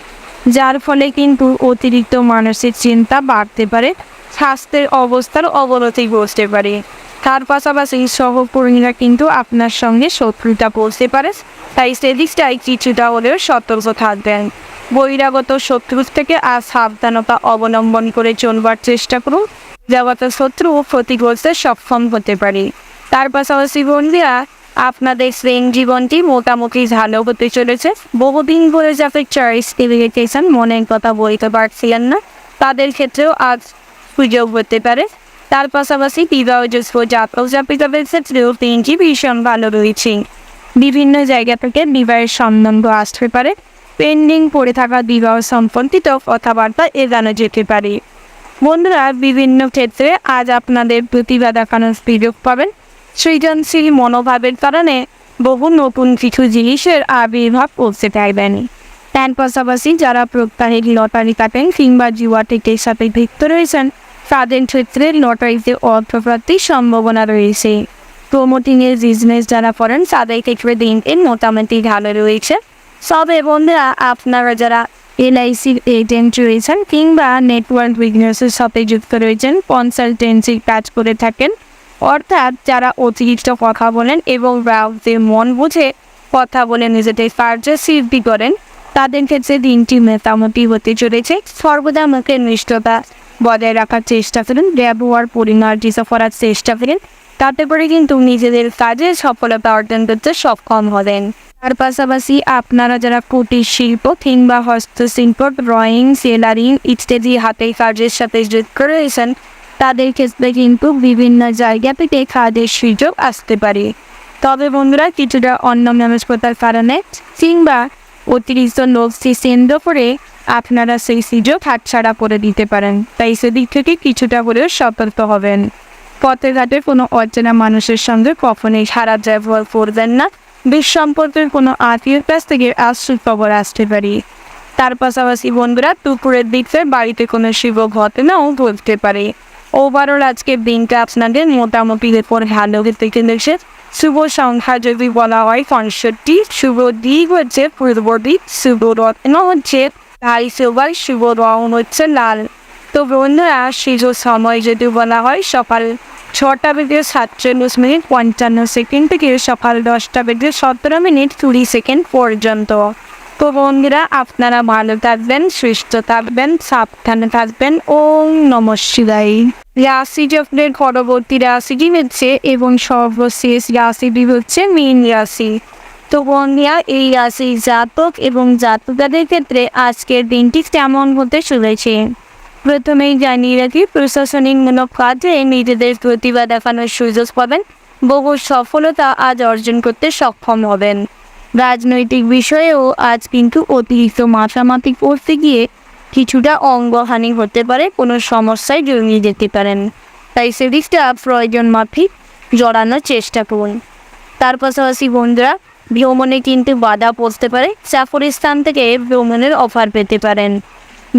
[SPEAKER 1] যার ফলে কিন্তু অতিরিক্ত মানসিক চিন্তা বাড়তে পারে। স্বাস্থ্যের অবস্থার অবনতি ঘটতে পারে। তার পাশাপাশি সহকর্মীরা কিন্তু আপনার সঙ্গে শত্রুতা করতে পারে, তাই সেদিকটাই কিছুটা হলেও সতর্ক থাকবেন। বহিরাগত শত্রুর থেকে আজ সাবধানতা অবলম্বন করে চলবার চেষ্টা করুন, যাতে শত্রু ক্ষতি করতে সক্ষম হতে পারে। তার পাশাপাশি বন্ধুরা, আপনাদের প্রেম জীবনটি মোটামুটি ভালো হতে চলেছে। বহুদিন ধরে যাতে চয়েস করে রেখেছেন, মনের কথা বলতে পারছিলেন না, তাদের ক্ষেত্রেও আজ সুযোগ হতে পারে। তার পাশাপাশি বিবাহযোগ্য জাতক জাতিকাদের ক্ষেত্রেও দিনটি ভীষণ ভালো রয়েছে। বিভিন্ন জায়গা থেকে বিবাহের সম্বন্ধ আসতে পারে। পেন্ডিং পড়ে থাকা বিবাহ সম্পর্কিত কথাবার্তা এড়ানো যেতে পারে। বন্ধুরা, বিভিন্ন ক্ষেত্রে আজ আপনাদের প্রতিভা দেখানোর সুযোগ পাবেন। সৃজনশীল মনোভাবের কারণে বহু নতুন কিছু জিনিসের আবির্ভাব করতে পারবেন। তার পাশাপাশি যারা প্রত্যাহিক লটারি কাটেন কিংবা জুয়া টিকের সাথে যুক্ত রয়েছেন, তাদের ক্ষেত্রে লটারিতে অর্থপ্রাপ্তির সম্ভাবনা রয়েছে। প্রমোটিংয়ের বিজনেস যারা করেন, তাদের ক্ষেত্রে দিনটি মোটামুটি ভালো রয়েছে। তবে বন্ধুরা, আপনারা যারা LICর এজেন্ট রয়েছেন কিংবা নেটওয়ার্ক বিজনেসের সাথে যুক্ত রয়েছেন, কনসালটেন্সির কাজ করে থাকেন, অর্থাৎ যারা অতিরিক্ত কথা বলেন এবং গ্রাহকদের মন বুঝে কথা বলে নিজেদের কার্য সিদ্ধি করেন, তাদের ক্ষেত্রে দিনটি মোটামুটি হতে চলেছে। সর্বদা মুখের নিষ্ঠতা বজায় রাখার চেষ্টা করেন, ব্যবহার পরিমার্জিত করার চেষ্টা করেন, তাতে করে কিন্তু নিজেদের কাজে সফলতা অর্জন করতে সক্ষম হবেন। তার পাশাপাশি আপনারা যারা কুটির শিল্প কিংবা হস্তশিল্প, ড্রয়িং, সেলারিং ইত্যাদি হাতের কাজের সাথে যুক্ত রয়েছেন, তাদের ক্ষেত্রে কিন্তু বিভিন্ন জায়গা থেকে কাজের সুযোগ আসতে পারে। তবে বন্ধুরা, কিছুটা অন্যমনস্কতার কারণে কিংবা অতিরিক্ত লোভকে কেন্দ্র করে আপনারা সেই সুযোগ হাতছাড়া করে দিতে পারেন, তাই সেদিক থেকে কিছুটা হলেও সতর্ক হবেন। পথে ঘাটে কোনো অচেনা মানুষের সঙ্গে কখনোই খারাপ ব্যবহার করবেন না। সম্পর্কের কোনো আত্মীয়ের কাছ থেকে আশ্চর্য খবর আসতে পারে। তার পাশাপাশি বন্ধুরা, দুপুরের দিকে বাড়িতে কোনো শুভ ঘটনাও ঘটতে পারে। ওভারঅল আজকের দিনটা আপনাদের মোটামুটি এরপর ভালো হতে চলেছে। শুভ সংখ্যা যদি বলা হয় 65, শুভ দিক হচ্ছে পূর্ব দিক, শুভ রত্ন হচ্ছে লাল সিলভার, শুভ রং হচ্ছে লাল। তো বন্ধুরা, শুভ সময় যদি বলা হয় সকাল 6টা বেজে 47 মিনিট 55 সেকেন্ড থেকে সকাল 10টা বেজে 17 মিনিট 20 সেকেন্ড পর্যন্ত। তো বন্ধুরা, আপনারা ভালো থাকবেন, সুস্থ থাকবেন, সাবধানে থাকবেন। ওম নমঃ শিবায়। রাশিচক্রের পরবর্তী রাশিটি হচ্ছে এবং সর্বশেষ রাশিটি হচ্ছে মীন রাশি। তো বন্ধুরা, এই রাশির জাতক এবং জাতকাদের ক্ষেত্রে আজকের দিনটি কেমন হতে চলেছে। প্রথমেই জানিয়ে রাখি, প্রশাসনিকমূলক কাজে নিজেদের প্রতিভা দেখানোর সুযোগ পাবেন, বহু সফলতা আজ অর্জন করতে সক্ষম হবেন। রাজনৈতিক বিষয়েও আজ কিন্তু অতিরিক্ত মাথামাতি করতে গিয়ে কিছুটা অঙ্গহানি হতে পারে, কোনো সমস্যায় জড়িয়ে যেতে পারেন, তাই সেদিকটা প্রয়োজন মাফিক জড়ানোর চেষ্টা করুন। তার পাশাপাশি বন্ধুরা, ভ্রমণে কিন্তু বাধা পড়তে পারে, চাকরির স্থান থেকে ভ্রমণের অফার পেতে পারেন।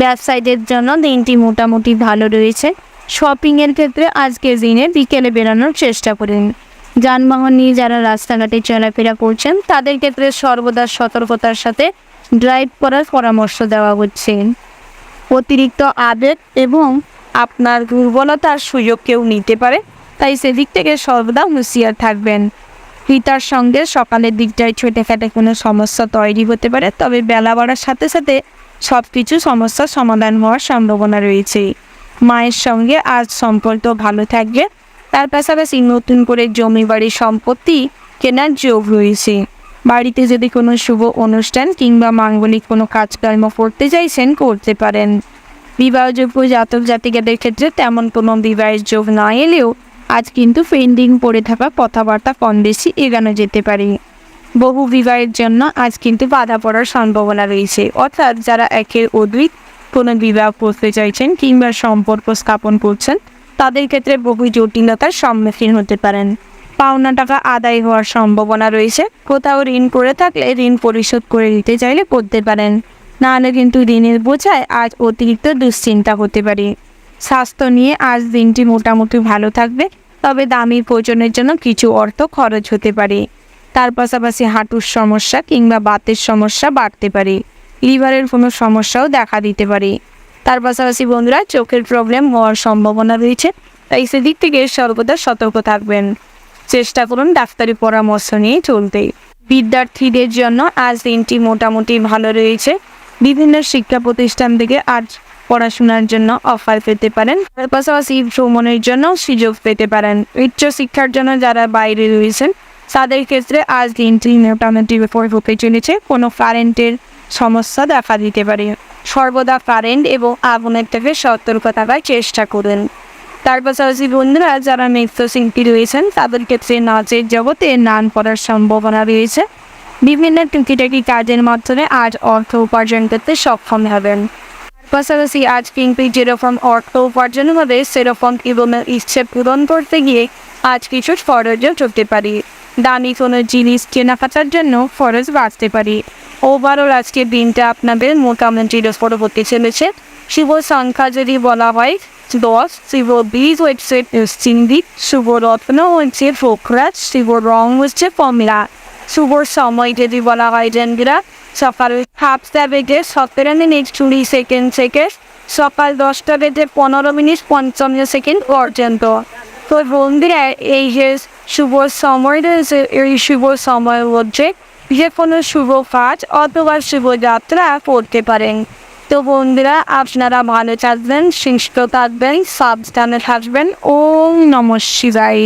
[SPEAKER 1] ব্যবসায়ীদের জন্য দিনটি মোটামুটি ভালো রয়েছে। শপিংয়ের ক্ষেত্রে আজকের দিনে বিকেলে বেরানোর চেষ্টা করুন। যানবাহন নিয়ে যারা রাস্তাঘাটে চলাফেরা করছেন, তাদের ক্ষেত্রে সর্বদা সতর্কতার সাথে ড্রাইভ করার পরামর্শ দেওয়া হচ্ছে। অতিরিক্ত আবেগ এবং আপনার দুর্বলতার সুযোগ কেউ নিতে পারে, তাই সেদিক থেকে সর্বদা হুঁশিয়ার থাকবেন। পিতার সঙ্গে সকালের দিকটায় ছোটখাটো কোনো সমস্যা তৈরি হতে পারে, তবে বেলা বাড়ার সাথে সাথে সব কিছু সমস্যার সমাধান হওয়ার সম্ভাবনা রয়েছে। মায়ের সঙ্গে আজ সম্পর্ক ভালো থাকবে। তার পাশাপাশি নতুন করে জমি বাড়ির সম্পত্তি কেনার যোগ রয়েছে। বাড়িতে যদি কোনো শুভ অনুষ্ঠান কিংবা মাঙ্গলিক কোনো কাজকর্ম করতে চাইছেন, করতে পারেন। বিবাহযোগ্য জাতক জাতিকাদের ক্ষেত্রে তেমন কোনো বিবাহের যোগ না এলেও আজ কিন্তু পেন্ডিং পড়ে থাকা কথাবার্তা কম বেশি এগানো যেতে পারে। বহু বিবাহের জন্য আজ কিন্তু বাধা পড়ার সম্ভাবনা রয়েছে, অর্থাৎ যারা একের অধিক কোনো বিবাহ করতে চাইছেন কিংবা সম্পর্ক স্থাপন করছেন, তাদের ক্ষেত্রে বহু জটিলতার সম্মুখীন হতে পারেন। পাওনা টাকা আদায় হওয়ার সম্ভাবনা রয়েছে। কোথাও ঋণ করে থাকলে ঋণ পরিশোধ করে দিতে চাইলে করতে পারেন, নাহলে কিন্তু ঋণের বোঝায় আজ অতিরিক্ত দুশ্চিন্তা হতে পারে। স্বাস্থ্য নিয়ে আজ দিনটি মোটামুটি ভালো থাকবে, তবে দামি প্রয়োজনের জন্য কিছু অর্থ খরচ হতে পারে। তার পাশাপাশি হাঁটুর সমস্যা কিংবা বাতের সমস্যা বাড়তে পারে, লিভারের কোনো সমস্যাও দেখা দিতে পারে। তার পাশাপাশি বন্ধুরা, চোখের প্রবলেম হওয়ার সম্ভাবনা রয়েছে, তাই সেদিক থেকে সর্বদা সতর্ক থাকবেন। চেষ্টা করুন ডাক্তারি পরামর্শ নিয়ে চলতে। বিদ্যার্থীদের জন্য আজ দিনটি মোটামুটি ভালো রয়েছে। বিভিন্ন শিক্ষা প্রতিষ্ঠান থেকে আজ পড়াশোনার জন্য অফার পেতে পারেন। তার পাশাপাশি ভ্রমণের জন্য সুযোগ পেতে পারেন। উচ্চশিক্ষার জন্য যারা বাইরে রয়েছেন, তাদের ক্ষেত্রে আজ দিনটি মোটামুটি হতে চলেছে। কোনো কারেন্টের সমস্যা দেখা দিতে পারে। সর্বদা কারেন্ট এবং আগুনের থেকে সতর্ক থাকার চেষ্টা করুন। তার পাশাপাশি বন্ধুরা, যারা নৃত্যশিল্পী রয়েছেন, তাদের ক্ষেত্রে নাচের জগতে নাম করার সম্ভাবনা রয়েছে। বিভিন্ন টুকিটাকি কাজের মাধ্যমে আজ অর্থ উপার্জন করতে সক্ষম হবেন। তার পাশাপাশি আজ কিন্তু যেরকম অর্থ উপার্জন হবে, সেরকম জীবনের ইচ্ছে পূরণ করতে গিয়ে আজ কিছু খরচও চলতে পারে। দামি কোনো জিনিস কেনাকাটার জন্য খরচ বাড়তে পারে। ওভারঅল আজকের দিনটা আপনাদের মোটামুটি পরবর্তী চলেছে। শুভ সংখ্যা যদি বলা হয় 10, শুভ বীজ হচ্ছে চিংড়ি, শুভ রত্ন হচ্ছে পোখরাজ, শুভ রং হচ্ছে কমলা। শুভ সময় যদি বলা হয় বন্ধুরা সকাল 7টা বেজে 17:20 থেকে সকাল 10টা বেজে 15:55 পর্যন্ত। তো বন্ধুরা এই যে শুভ সময় রয়েছে, এই শুভ সময়ের মধ্যে যে কোনো শুভ কাজ অথবা শুভযাত্রা করতে পারেন। তো বন্ধুরা আপনারা ভালো থাকবেন, সুস্থ থাকবেন, সাবধানে থাকবেন। ওম নমঃ শিবায়।